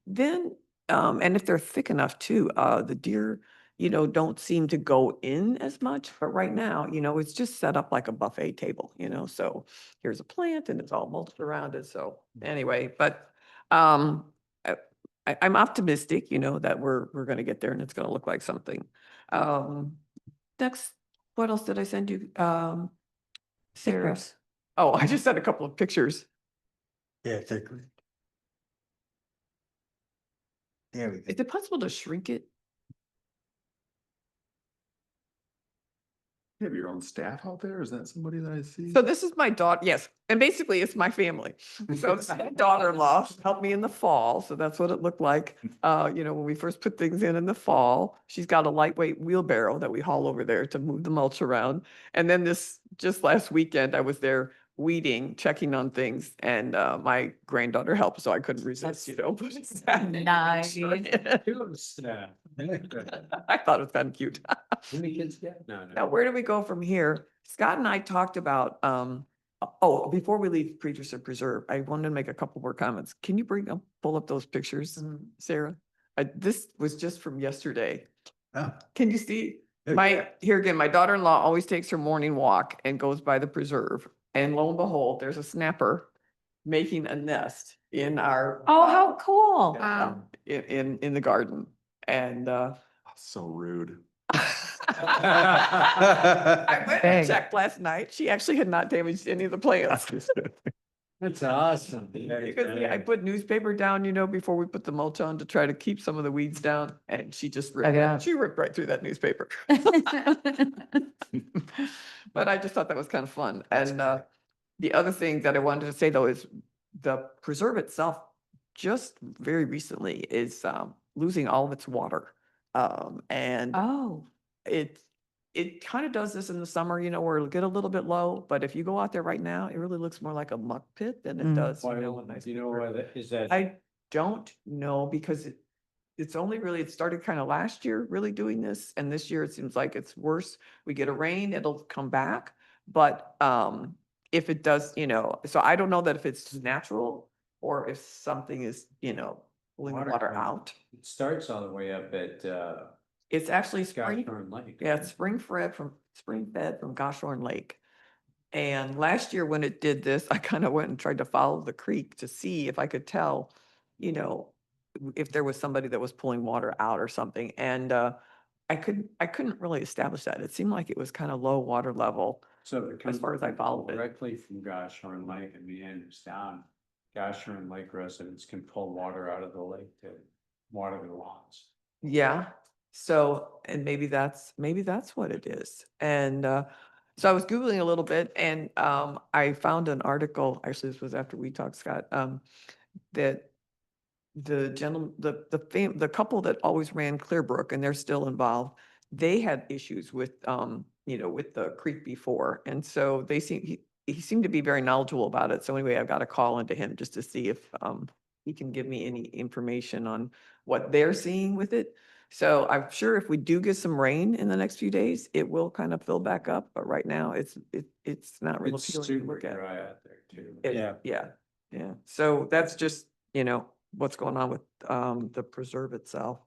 S1: then and if they're thick enough too, the deer, don't seem to go in as much. But right now, it's just set up like a buffet table, so here's a plant and it's all mulched around it. So anyway, but um, I'm optimistic, that we're going to get there and it's going to look like something. Next, what else did I send you? Sarah?
S5: Pictures.
S1: Oh, I just sent a couple of pictures.
S3: Yeah, exactly. There we go.
S1: Is it possible to shrink it?
S6: You have your own staff out there? Is that somebody that I see?
S1: So this is my daughter, yes, and basically it's my family. So it's my daughter-in-law helped me in the fall, so that's what it looked like. When we first put things in the fall, she's got a lightweight wheelbarrow that we haul over there to move the mulch around. And then just last weekend, I was there weeding, checking on things, and my granddaughter helped, so I couldn't resist, putting that in.
S8: Nice.
S1: I thought it was kind of cute.
S2: How many kids you got? No,
S1: Now, where do we go from here? Scott and I talked about, before we leave Preacher Preserve, I wanted to make a couple more comments. Can you pull up those pictures, Sarah? This was just from yesterday.
S3: Oh.
S1: Can you see?
S3: Yeah.
S1: Here again, my daughter-in-law always takes her morning walk and goes by the preserve. And lo and behold, there's a snapper making a nest in our.
S5: Oh, how cool.
S1: In the garden. And
S6: So rude.
S1: I went and
S5: Big.
S1: checked last night. She actually had not damaged any of the plants.
S2: That's awesome.
S1: Because I put newspaper down, before we put the mulch on to try to keep some of the weeds down, and she just ripped,
S5: Yeah.
S1: she ripped right through that newspaper. But I just thought that was kind of fun. And the other thing that I wanted to say though is the preserve itself just very recently is losing all of its water. And
S5: Oh,
S1: it kind of does this in the summer, where it'll get a little bit low, but if you go out there right now, it really looks more like a muck pit than it
S5: Mm.
S1: does,
S2: Why,
S1: when I
S2: do you know why that is that?
S1: I don't know because it's only really, it started kind of last year really doing this. And this year it seems like it's worse. We get a rain, it'll come back. But if it does, so I don't know that if it's natural or if something is, pulling water
S2: comes-
S1: out.
S2: It starts all the way up at
S1: It's actually spring.
S2: Goshorn Lake.
S1: Yeah, it's spring fed from Goshorn Lake. And last year when it did this, I kind of went and tried to follow the creek to see if I could tell, if there was somebody that was pulling water out or something. And I couldn't really establish that. It seemed like it was kind of low water level.
S2: So if it comes
S1: far as I followed it.
S2: directly from Goshorn Lake and meanders down, Goshorn Lake residents can pull water out of the lake to water their lawns.
S1: Yeah. So, and maybe that's what it is. And so I was Googling a little bit and I found an article, actually this was after we talked, Scott, that the gentleman, the couple that always ran Clearbrook, and they're still involved, they had issues with, with the creek before. And so he seemed to be very knowledgeable about it. So anyway, I've got to call into him just to see if, he can give me any information on what they're seeing with it. So I'm sure if we do get some rain in the next few days, it will kind of fill back up. But right now, it's not really
S2: It's
S1: appealing to
S2: super
S1: look at.
S2: dry out there too.
S1: Yeah. So that's just, what's going on with the preserve itself.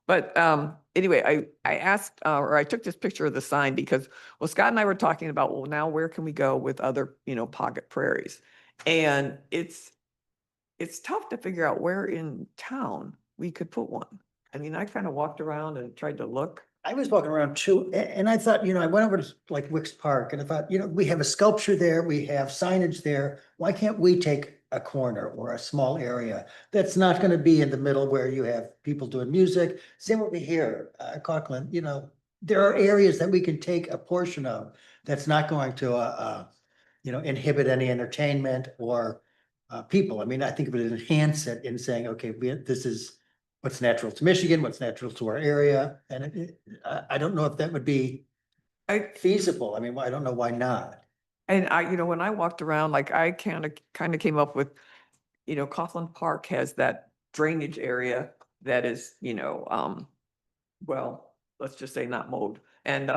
S1: But anyway, I asked, or I took this picture of the sign because, well, Scott and I were talking about, well, now where can we go with other, pocket prairies? And it's tough to figure out where in town we could put one. I mean, I kind of walked around and tried to look.
S3: I was walking around too, and I thought, I went over to like Wicks Park and I thought, we have a sculpture there, we have signage there. Why can't we take a corner or a small area that's not gonna be in the middle where you have people doing music? Same over here, Coughlin, there are areas that we can take a portion of that's not going to, inhibit any entertainment or people. I mean, I think it would enhance it in saying, okay, this is what's natural to Michigan, what's natural to our area. And I don't know if that would be feasible. I mean, I don't know why not.
S1: And when I walked around, like I kind of came up with, Coughlin Park has that drainage area that is, well, let's just say not mowed. And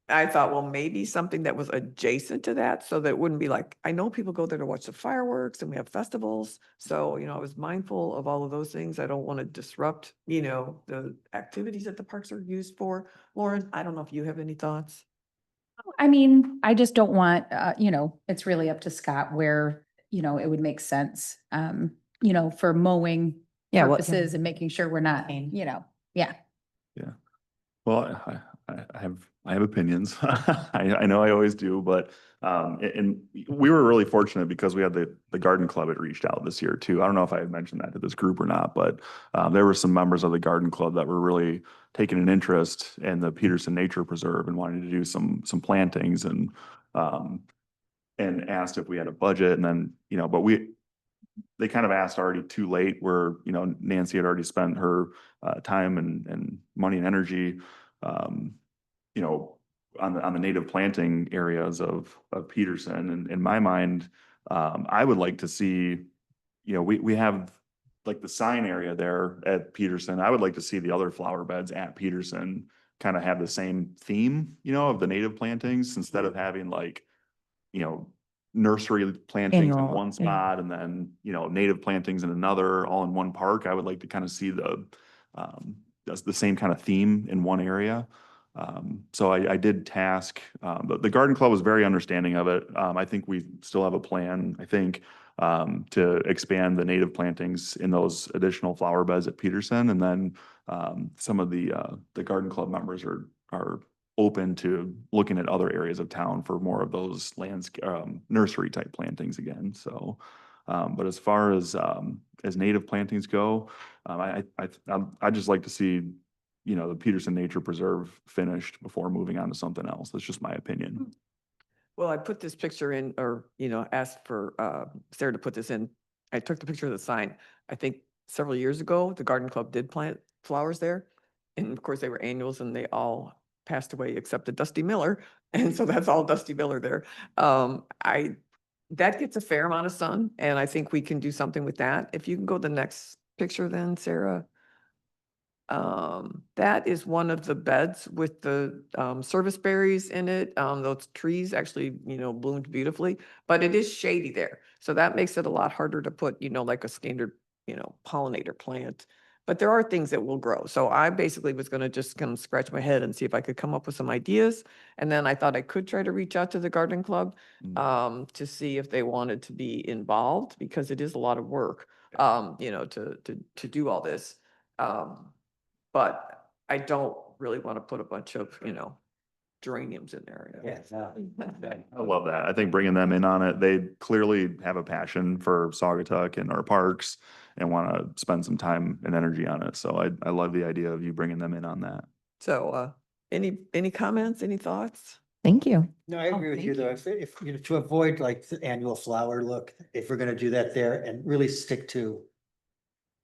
S1: I thought, well, maybe something that was adjacent to that, so that it wouldn't be like, I know people go there to watch the fireworks and we have festivals. So, I was mindful of all of those things. I don't want to disrupt, the activities that the parks are used for. Lauren, I don't know if you have any thoughts.
S4: I mean, I just don't want, it's really up to Scott where, it would make sense, for mowing
S5: Yeah,
S4: purposes and making sure we're not, yeah.
S6: Well, I have opinions. I know I always do, but and we were really fortunate because we had the garden club had reached out this year too. I don't know if I had mentioned that to this group or not, but there were some members of the garden club that were really taking an interest in the Peterson Nature Preserve and wanting to do some plantings and asked if we had a budget, and then but they kind of asked already too late where, Nancy had already spent her time and money and energy, on the native planting areas of Peterson. And in my mind, I would like to see, we have like the sign area there at Peterson. I would like to see the other flower beds at Peterson kind of have the same theme, of the native plantings instead of having like, nursery plantings in
S5: Annual,
S6: one
S5: yeah.
S6: spot and then, native plantings in another, all in one park. I would like to kind of see the same kind of theme in one area. So I did task, but the garden club was very understanding of it. I think we still have a plan, to expand the native plantings in those additional flower beds at Peterson. And then, some of the garden club members are open to looking at other areas of town for more of those nursery type plantings again. So, but as far as native plantings go, I'd just like to see, the Peterson Nature Preserve finished before moving on to something else. That's just my opinion.
S1: Well, I put this picture in, or, asked for Sarah to put this in. I took the picture of the sign. I think several years ago, the garden club did plant flowers there. And of course, they were annuals and they all passed away except the Dusty Miller. And so that's all Dusty Miller there. That gets a fair amount of sun, and I think we can do something with that. If you can go to the next picture then, Sarah. That is one of the beds with the service berries in it. Those trees actually, bloomed beautifully, but it is shady there. So that makes it a lot harder to put, like a standard, pollinator plant. But there are things that will grow. So I basically was going to just kind of scratch my head and see if I could come up with some ideas. And then I thought I could try to reach out to the garden club to see if they wanted to be involved, because it is a lot of work, to do all this. But I don't really want to put a bunch of, geraniums in there.
S6: I love that. I think bringing them in on it, they clearly have a passion for Saugatuck and our parks and want to spend some time and energy on it. So I love the idea of you bringing them in on that.
S1: So any comments, any thoughts?
S5: Thank you.
S3: No, I
S4: Oh,
S3: agree with you
S4: thank
S3: though. If, you know, to avoid like the annual flower look, if we're gonna do that there and really stick to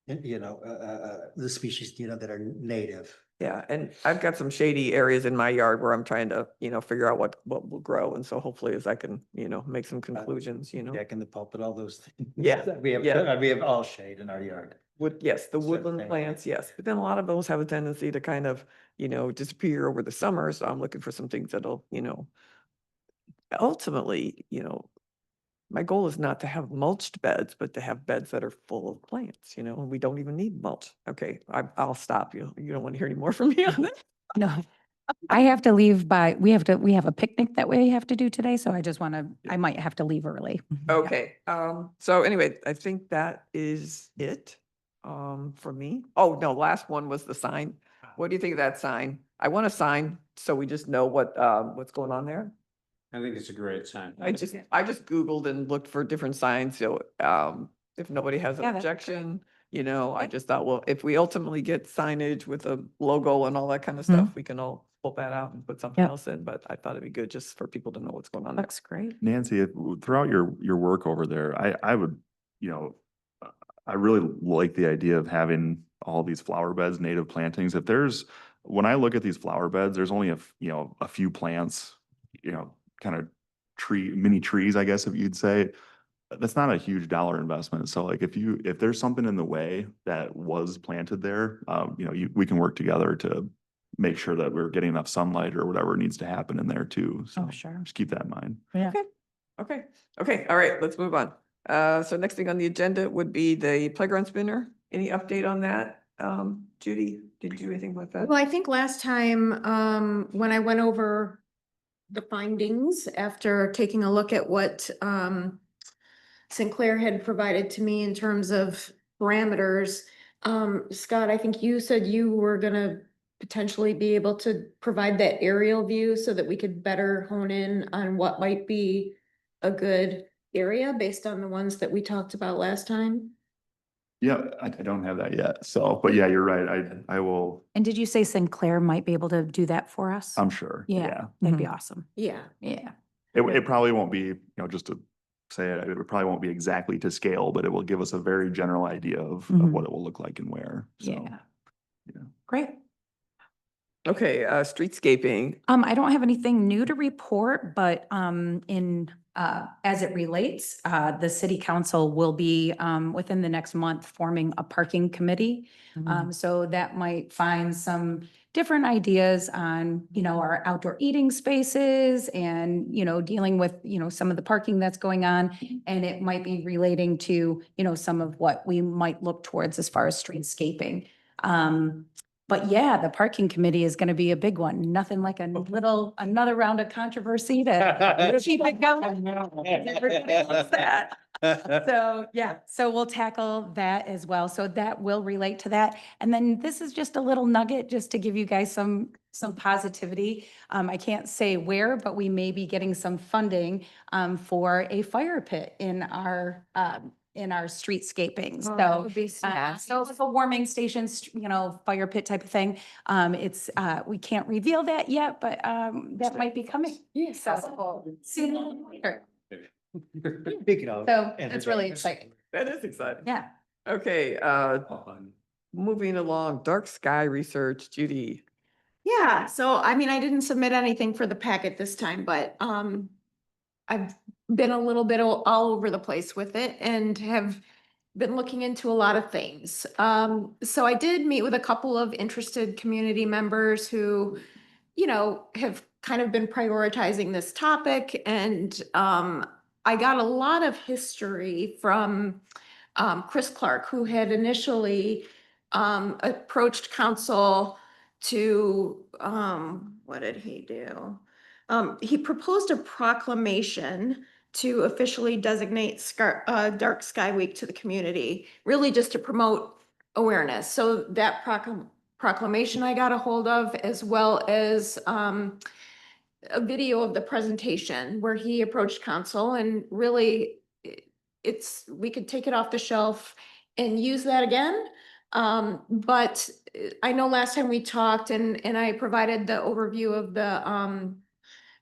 S3: the species, that are native.
S1: Yeah, and I've got some shady areas in my yard where I'm trying to, figure out what will grow. And so hopefully as I can, make some conclusions,
S3: Deck in the pulpit, all those things.
S1: Yeah, yeah.
S3: We have all shade in our yard.
S1: Yes, the
S3: Sure
S1: woodland
S3: thing.
S1: plants, yes. But then a lot of those have a tendency to kind of, disappear over the summer. So I'm looking for some things that'll, ultimately, my goal is not to have mulched beds, but to have beds that are full of plants, and we don't even need mulch. Okay, I'll stop you. You don't want to hear any more from me on that?
S4: No, I have to leave we have a picnic that we have to do today, so I just want to, I might have to leave early.
S1: Okay, so anyway, I think that is it, for me. Oh, no, last one was the sign. What do you think of that sign? I want a sign, so we just know what's going on there.
S2: I think it's a great sign.
S1: I just Googled and looked for different signs, so, if nobody has an
S4: Yeah, that's great.
S1: objection, I just thought, well, if we ultimately get signage with a logo and all that kind of stuff, we can all pull that out and put something
S5: Yep.
S1: else in, but I thought it'd be good just for people to know what's going on there.
S4: Looks great.
S6: Nancy, throughout your work over there, I would, I really like the idea of having all these flower beds, native plantings. When I look at these flower beds, there's only a few plants, kind of mini trees, I guess, if you'd say. That's not a huge dollar investment. So like if there's something in the way that was planted there, we can work together to make sure that we're getting enough sunlight or whatever needs to happen in there too. So
S4: Oh, sure.
S6: just keep that in mind.
S5: Yeah.
S1: Okay, all right, let's move on. So next thing on the agenda would be the playground spinner. Any update on that? Judy, did you do anything with that?
S10: Well, I think last time, when I went over the findings after taking a look at what, Sinclair had provided to me in terms of parameters, Scott, I think you said you were gonna potentially be able to provide that aerial view so that we could better hone in on what might be a good area based on the ones that we talked about last time.
S6: Yeah, I don't have that yet. So, but yeah, you're right. I will,
S4: And did you say Sinclair might be able to do that for us?
S6: I'm sure.
S4: Yeah, that'd be awesome.
S10: Yeah.
S4: Yeah.
S6: It probably won't be, just to say it, it probably won't be exactly to scale, but it will give us a very general idea of
S5: Mhm.
S6: what it will look like and where. So,
S4: Yeah.
S6: yeah.
S4: Great.
S1: Okay, streetscaping.
S4: I don't have anything new to report, but as it relates, the city council will be within the next month forming a parking committee. So that might find some different ideas on, our outdoor eating spaces and, dealing with, some of the parking that's going on. And it might be relating to, some of what we might look towards as far as streetscaping. But yeah, the parking committee is gonna be a big one. Nothing like another round of controversy to keep it going. Everybody loves that. So, yeah, so we'll tackle that as well. So that will relate to that. And then this is just a little nugget just to give you guys some positivity. I can't say where, but we may be getting some funding for a fire pit in our streetscaping. So it's a warming stations, fire pit type of thing. We can't reveal that yet, but that might be coming.
S10: Yes.
S4: So sooner or later.
S3: Speaking of.
S4: So it's really exciting.
S1: That is exciting.
S4: Yeah.
S1: Okay, moving along, dark sky research, Judy.
S10: Yeah, so I mean, I didn't submit anything for the packet this time, but I've been a little bit all over the place with it and have been looking into a lot of things. So I did meet with a couple of interested community members who, have kind of been prioritizing this topic. And I got a lot of history from Chris Clark, who had initially approached council to, what did he do? He proposed a proclamation to officially designate Dark Sky Week to the community, really just to promote awareness. So that proclamation I got a hold of, as well as a video of the presentation where he approached council, and really we could take it off the shelf and use that again. But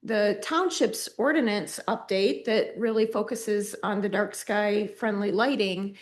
S10: the township's ordinance update that really focuses on the dark sky friendly lighting.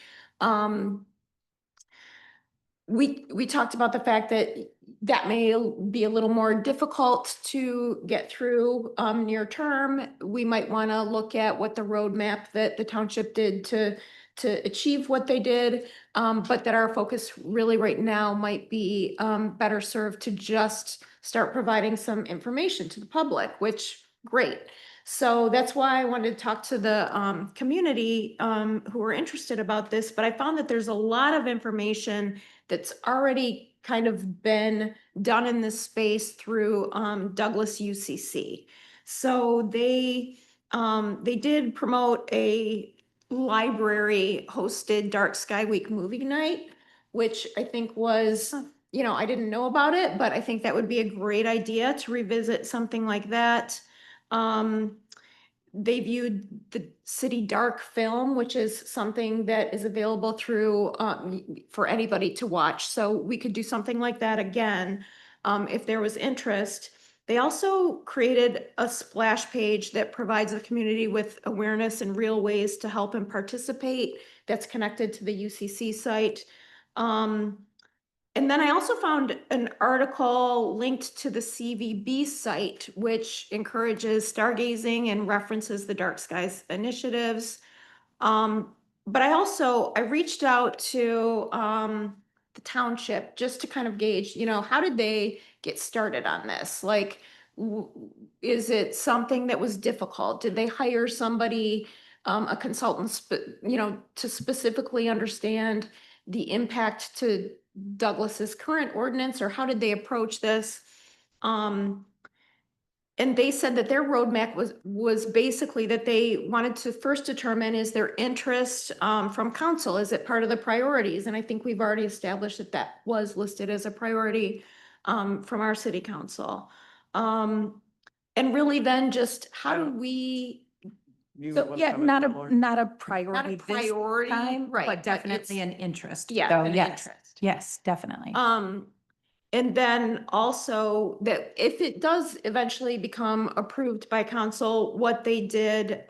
S10: We talked about the fact that that may be a little more difficult to get through near term. We might want to look at what the roadmap that the township did to achieve what they did. But that our focus really right now might be better served to just start providing some information to the public, which great. So that's why I wanted to talk to the community who are interested about this. But I found that there's a lot of information that's already kind of been done in this space through Douglas UCC. So they did promote a library hosted Dark Sky Week movie night, which I think was, you know, I didn't know about it, but I think that would be a great idea to revisit something like that. They viewed the City Dark film, which is something that is available through for anybody to watch. So we could do something like that again if there was interest. They also created a splash page that provides the community with awareness and real ways to help and participate. That's connected to the UCC site. And then I also found an article linked to the CVB site, which encourages stargazing and references the Dark Skies initiatives. But I reached out to the township just to kind of gauge, you know, how did they get started on this? Like, is it something that was difficult? Did they hire somebody, a consultant, you know, to specifically understand the impact to Douglas's current ordinance, or how did they approach this? And they said that their roadmap was basically that they wanted to first determine, is there interest from council? Is it part of the priorities? And I think we've already established that that was listed as a priority from our city council. And really then just how do we,
S4: So, yeah, not a priority this
S10: priority,
S4: time,
S10: right,
S4: but
S10: but
S4: definitely
S10: it's-
S4: an interest.
S10: yeah,
S4: So,
S10: an
S4: yes,
S10: interest.
S4: yes, definitely.
S10: And then also that if it does eventually become approved by council, what they did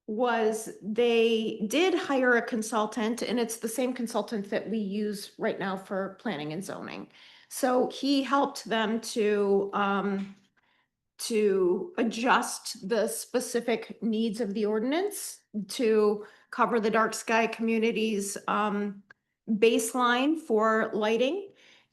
S10: was they did hire a consultant, and it's the same consultant that we use right now for planning and zoning. So he helped them to adjust the specific needs of the ordinance to cover the dark sky community's baseline for lighting.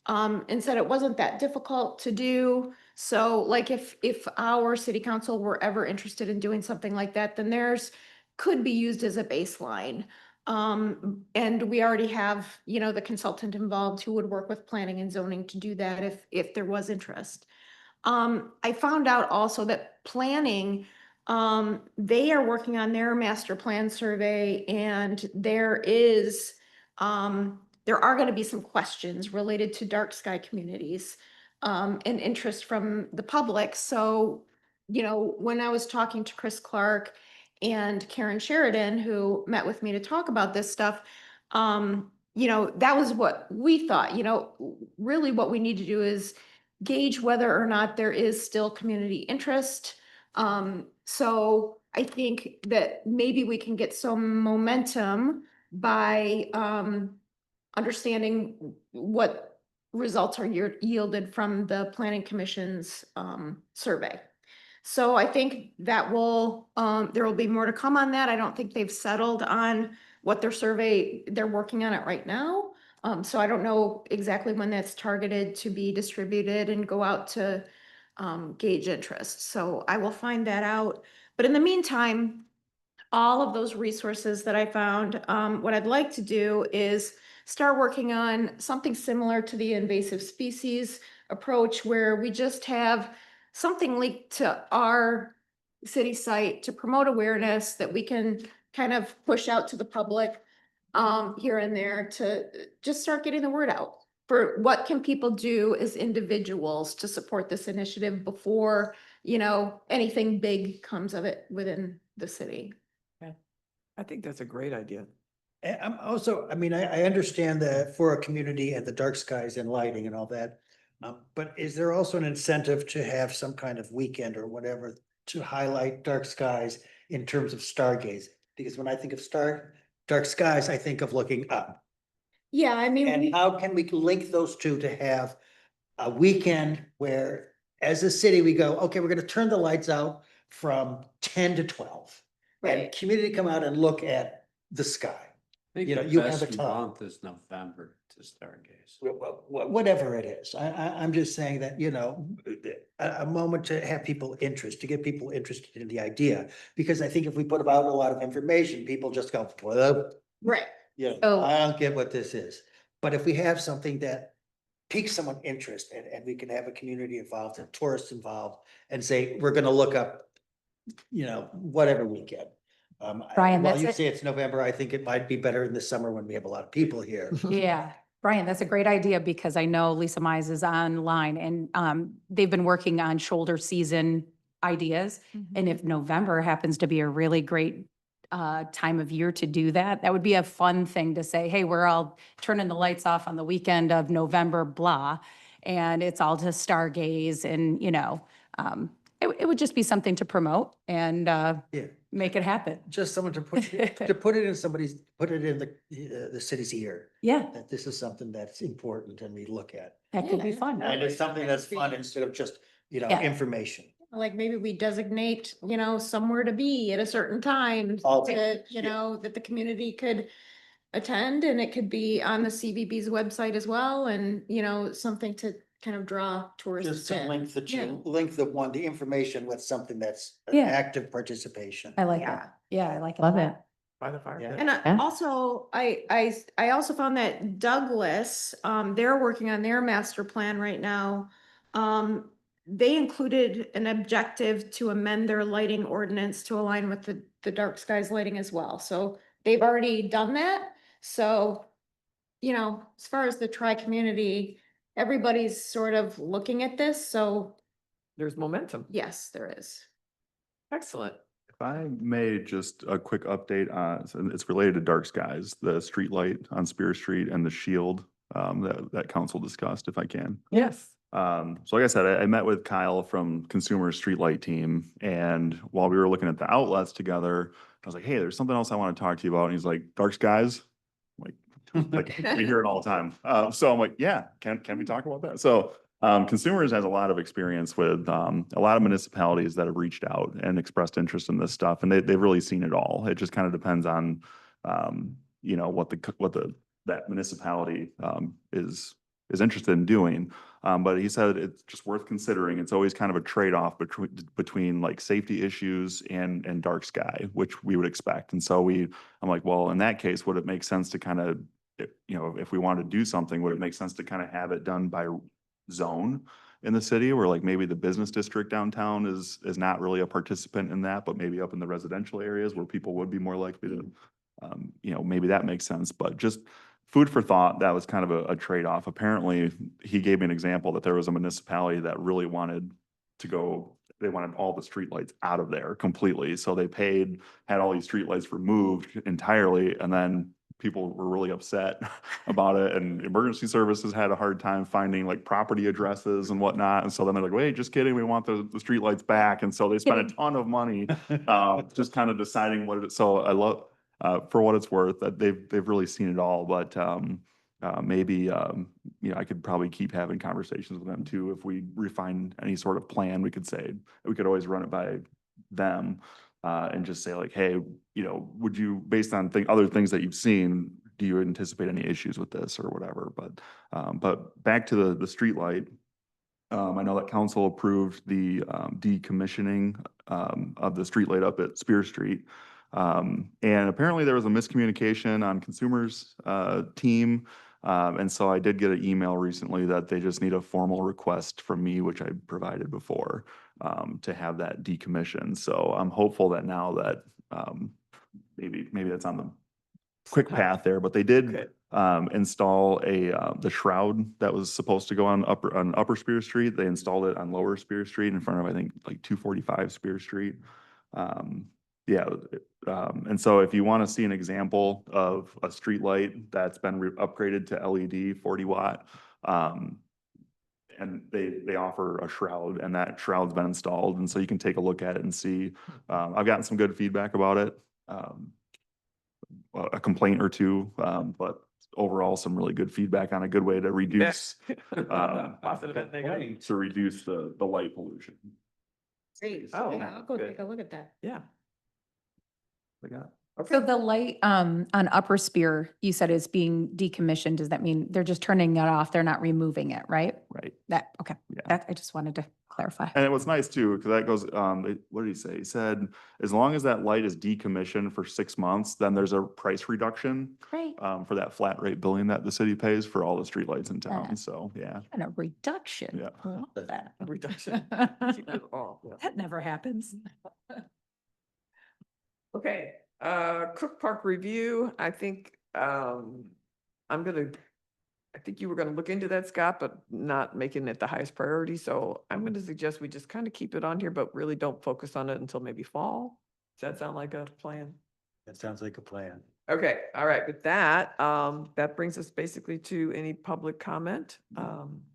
S10: And said it wasn't that difficult to do. So like if our city council were ever interested in doing something like that, then theirs could be used as a baseline. And we already have, you know, the consultant involved who would work with planning and zoning to do that if there was interest. I found out also that planning, they are working on their master plan survey, and there are going to be some questions related to dark sky communities and interest from the public. So, you know, when I was talking to Chris Clark and Karen Sheridan, who met with me to talk about this stuff, you know, that was what we thought. You know, really what we need to do is gauge whether or not there is still community interest. So I think that maybe we can get some momentum by understanding what results are yielded from the Planning Commission's survey. So I think that will, there will be more to come on that. I don't think they've settled on what their survey, they're working on it right now. So I don't know exactly when that's targeted to be distributed and go out to gauge interest. So I will find that out. But in the meantime, all of those resources that I found, what I'd like to do is start working on something similar to the invasive species approach, where we just have something linked to our city site to promote awareness that we can kind of push out to the public here and there to just start getting the word out for what can people do as individuals to support this initiative before, you know, anything big comes of it within the city.
S1: I think that's a great idea.
S3: And I'm also, I mean, I understand that for a community and the dark skies and lighting and all that. But is there also an incentive to have some kind of weekend or whatever to highlight dark skies in terms of stargazing? Because when I think of dark skies, I think of looking up.
S10: Yeah, I mean,
S3: And how can we link those two to have a weekend where, as a city, we go, okay, we're gonna turn the lights out from 10 to 12. And
S10: Right.
S3: community come out and look at the sky.
S2: I think
S3: You know,
S2: the
S3: you have a
S2: best
S3: time.
S2: month is November to stargaze.
S3: Whatever it is, I'm just saying that, you know, a moment to have people interest, to get people interested in the idea. Because I think if we put out a lot of information, people just go, well,
S10: right.
S3: yeah,
S4: Oh.
S3: I don't get what this is. But if we have something that piques someone's interest and we can have a community involved and tourists involved and say, we're gonna look up, you know, whatever weekend.
S4: Brian,
S3: While
S4: that's
S3: you
S4: it.
S3: say it's November, I think it might be better in the summer when we have a lot of people here.
S4: Yeah, Brian, that's a great idea because I know Lisa Mize is online and they've been working on shoulder season ideas. And if November happens to be a really great time of year to do that, that would be a fun thing to say, hey, we're all turning the lights off on the weekend of November, blah. And it's all to stargaze and, you know, it would just be something to promote and
S3: Yeah.
S4: make it happen.
S3: Just someone to put it in somebody's, put it in the city's ear,
S4: Yeah,
S3: that this is something that's important and we look at.
S4: that could be fun.
S3: And it's something that's fun instead of just, you know,
S4: Yeah.
S3: information.
S10: Like maybe we designate, you know, somewhere to be at a certain time
S3: Oh,
S10: to,
S3: yeah.
S10: you know, that the community could attend and it could be on the CVB's website as well and, you know, something to kind of draw
S3: Just
S10: tourists
S3: to
S10: in.
S3: link the information with something that's an
S4: Yeah.
S3: active participation.
S4: I like
S10: Yeah.
S4: that. Yeah, I like it. a
S5: Love
S4: lot.
S5: it.
S1: By the fire.
S3: Yeah.
S1: pit.
S10: And
S5: Yeah.
S10: also, I also found that Douglas, they're working on their master plan right now. They included an objective to amend their lighting ordinance to align with the dark skies lighting as well. So they've already done that. So, you know, as far as the tri-community, everybody's sort of looking at this. So
S1: There's momentum.
S10: yes, there is.
S1: Excellent.
S6: If I may, just a quick update on, so it's related to dark skies, the street light on Spear Street and the shield that council discussed, if I can.
S1: Yes.
S6: So like I said, I met with Kyle from Consumer Streetlight Team, and while we were looking at the outlets together, I was like, hey, there's something else I want to talk to you about. And he's like, dark skies? Like we hear it all the time. So I'm like, yeah, can we talk about that? So Consumers has a lot of experience with a lot of municipalities that have reached out and expressed interest in this stuff, and they've really seen it all. It just kind of depends on you know, what that municipality is interested in doing. But he said it's just worth considering. It's always kind of a trade-off between like safety issues and dark sky, which we would expect. And so I'm like, well, in that case, would it make sense to kind of, you know, if we wanted to do something, would it make sense to kind of have it done by zone in the city, where like maybe the business district downtown is not really a participant in that, but maybe up in the residential areas where people would be more likely to, you know, maybe that makes sense. But just food for thought, that was kind of a trade-off. Apparently, he gave me an example that there was a municipality that really wanted to go, they wanted all the streetlights out of there completely. So they had all these streetlights removed entirely, and then people were really upset about it. And emergency services had a hard time finding like property addresses and whatnot. And so then they're like, wait, just kidding, we want the streetlights back. And so they spent a ton of money just kind of deciding what it is. So I love, for what it's worth, that they've really seen it all. But maybe you know, I could probably keep having conversations with them too. If we refine any sort of plan, we could always run it by them and just say like, hey, you know, would you, based on other things that you've seen, do you anticipate any issues with this or whatever? But back to the street light. I know that council approved the decommissioning of the street light up at Spear Street. And apparently there was a miscommunication on Consumers team. And so I did get an email recently that they just need a formal request from me, which I provided before, to have that decommissioned. So I'm hopeful that now that maybe that's on the quick path there, but they did install the shroud that was supposed to go on Upper Spear Street. They installed it on Lower Spear Street in front of, I think, like 245 Spear Street. Yeah, and so if you want to see an example of a street light that's been upgraded to LED 40 watt, And they offer a shroud, and that shroud's been installed, and so you can take a look at it and see. I've gotten some good feedback about it. A complaint or two, but overall, some really good feedback on a good way to reduce
S1: Positive and negative.
S6: to reduce the light pollution.
S10: Great.
S1: Oh,
S10: Yeah, I'll go
S1: good.
S10: take a look at that.
S1: Yeah. We got,
S4: So
S1: okay,
S4: the light on Upper Spear, you said is being decommissioned. Does that mean they're just turning it off? They're not removing it, right?
S6: Right.
S4: That, okay.
S6: Yeah.
S4: That, I just wanted to clarify.
S6: And it was nice too, because that goes, what did he say? He said, as long as that light is decommissioned for 6 months, then there's a price reduction
S4: Great.
S6: for that flat rate billing that the city pays for all the streetlights in
S4: Uh,
S6: town. So, yeah.
S4: And a reduction.
S6: Yeah.
S4: I love that.
S1: reduction. Keep it all, yeah.
S4: That never happens.
S1: Okay, Crook Park review, I think, I think you were gonna look into that, Scott, but not making it the highest priority, so I'm gonna suggest we just kind of keep it on here, but really don't focus on it until maybe fall. Does that sound like a plan?
S3: That sounds like a plan.
S1: Okay, all right, with that, that brings us basically to any public comment,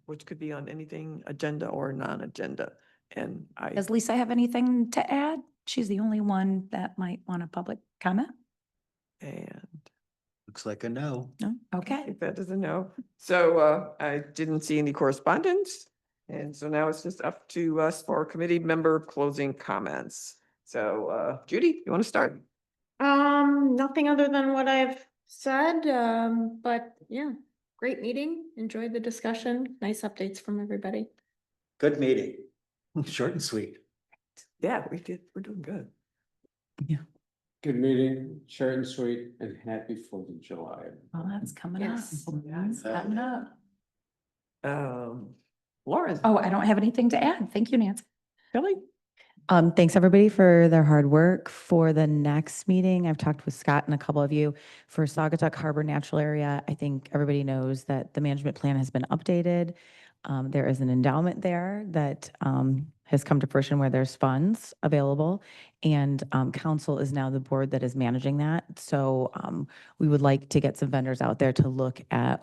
S1: which could be on anything agenda or non-agenda. And
S4: Does Lisa have anything to add? She's the only one that might want a public comment.
S1: and
S3: Looks like a no.
S4: No? Okay.
S1: if that doesn't know. So I didn't see any correspondence. And so now it's just up to us for committee member closing comments. So Judy, you want to start?
S10: Nothing other than what I've said, but yeah, great meeting. Enjoyed the discussion. Nice updates from everybody.
S3: Good meeting. Short and sweet.
S1: Yeah, we did. We're doing good.
S2: Good meeting, short and sweet, and happy 4th of July.
S4: Well, that's coming up.
S10: Yes.
S4: That's coming up.
S1: Lauren?
S4: Oh, I don't have anything to add. Thank you, Nancy.
S1: Kelly?
S5: Thanks everybody for their hard work. For the next meeting, I've talked with Scott and a couple of you for Saugatuck Harbor Natural Area. I think everybody knows that the management plan has been updated. There is an endowment there that has come to fruition where there's funds available, and council is now the board that is managing that. So we would like to get some vendors out there to look at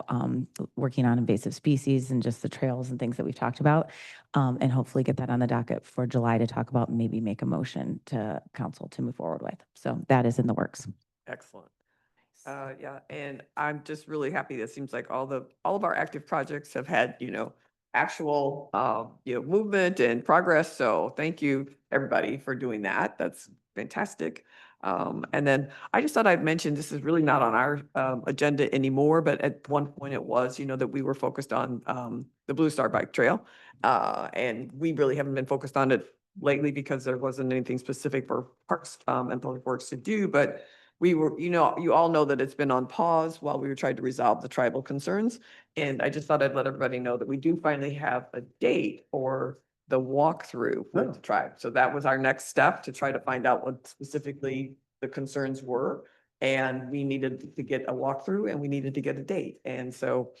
S5: working on invasive species and just the trails and things that we've talked about, and hopefully get that on the docket for July to talk about, maybe make a motion to council to move forward with. So that is in the works.
S1: Excellent. Yeah, and I'm just really happy. That seems like all of our active projects have had, actual, movement and progress. So thank you, everybody, for doing that. That's fantastic. And then I just thought I'd mention, this is really not on our agenda anymore, but at one point it was, that we were focused on the Blue Star Bike Trail. And we really haven't been focused on it lately because there wasn't anything specific for Parks and Public Works to do, but we were, you all know that it's been on pause while we were trying to resolve the tribal concerns. And I just thought I'd let everybody know that we do finally have a date for the walkthrough with the tribe. So that was our next step, to try to find out what specifically the concerns were. And we needed to get a walkthrough and we needed to get a date. And so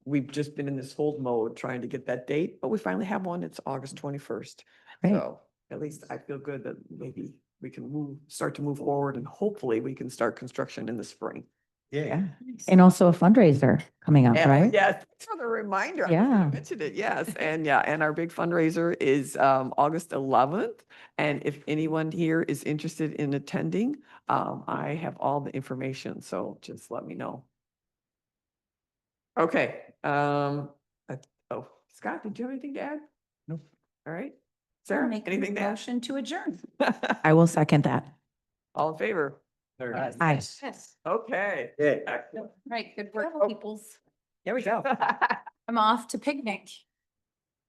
S1: we've just been in this hold mode trying to get that date, but we finally have one. It's August 21st.
S5: Great.
S1: So at least I feel good that maybe we can start to move forward, and hopefully we can start construction in the spring.
S3: Yeah.
S5: And also a fundraiser coming up,
S1: Yeah,
S5: right?
S1: yeah, thanks for the reminder. I
S5: Yeah.
S1: mentioned it, yes. And yeah, and our big fundraiser is August 11th. And if anyone here is interested in attending, I have all the information, so just let me know. Okay, Scott, did you have anything to add?
S6: No.
S1: All right.
S4: I'll
S1: Sarah,
S4: make a
S1: anything to add?
S4: motion to adjourn.
S5: I will second that.
S1: All in favor?
S5: Aye.
S10: Yes.
S1: Okay.
S3: Yeah.
S1: Excellent.
S4: Right, good work,
S1: Oh.
S4: peoples.
S1: There we go.
S4: I'm off to picnic.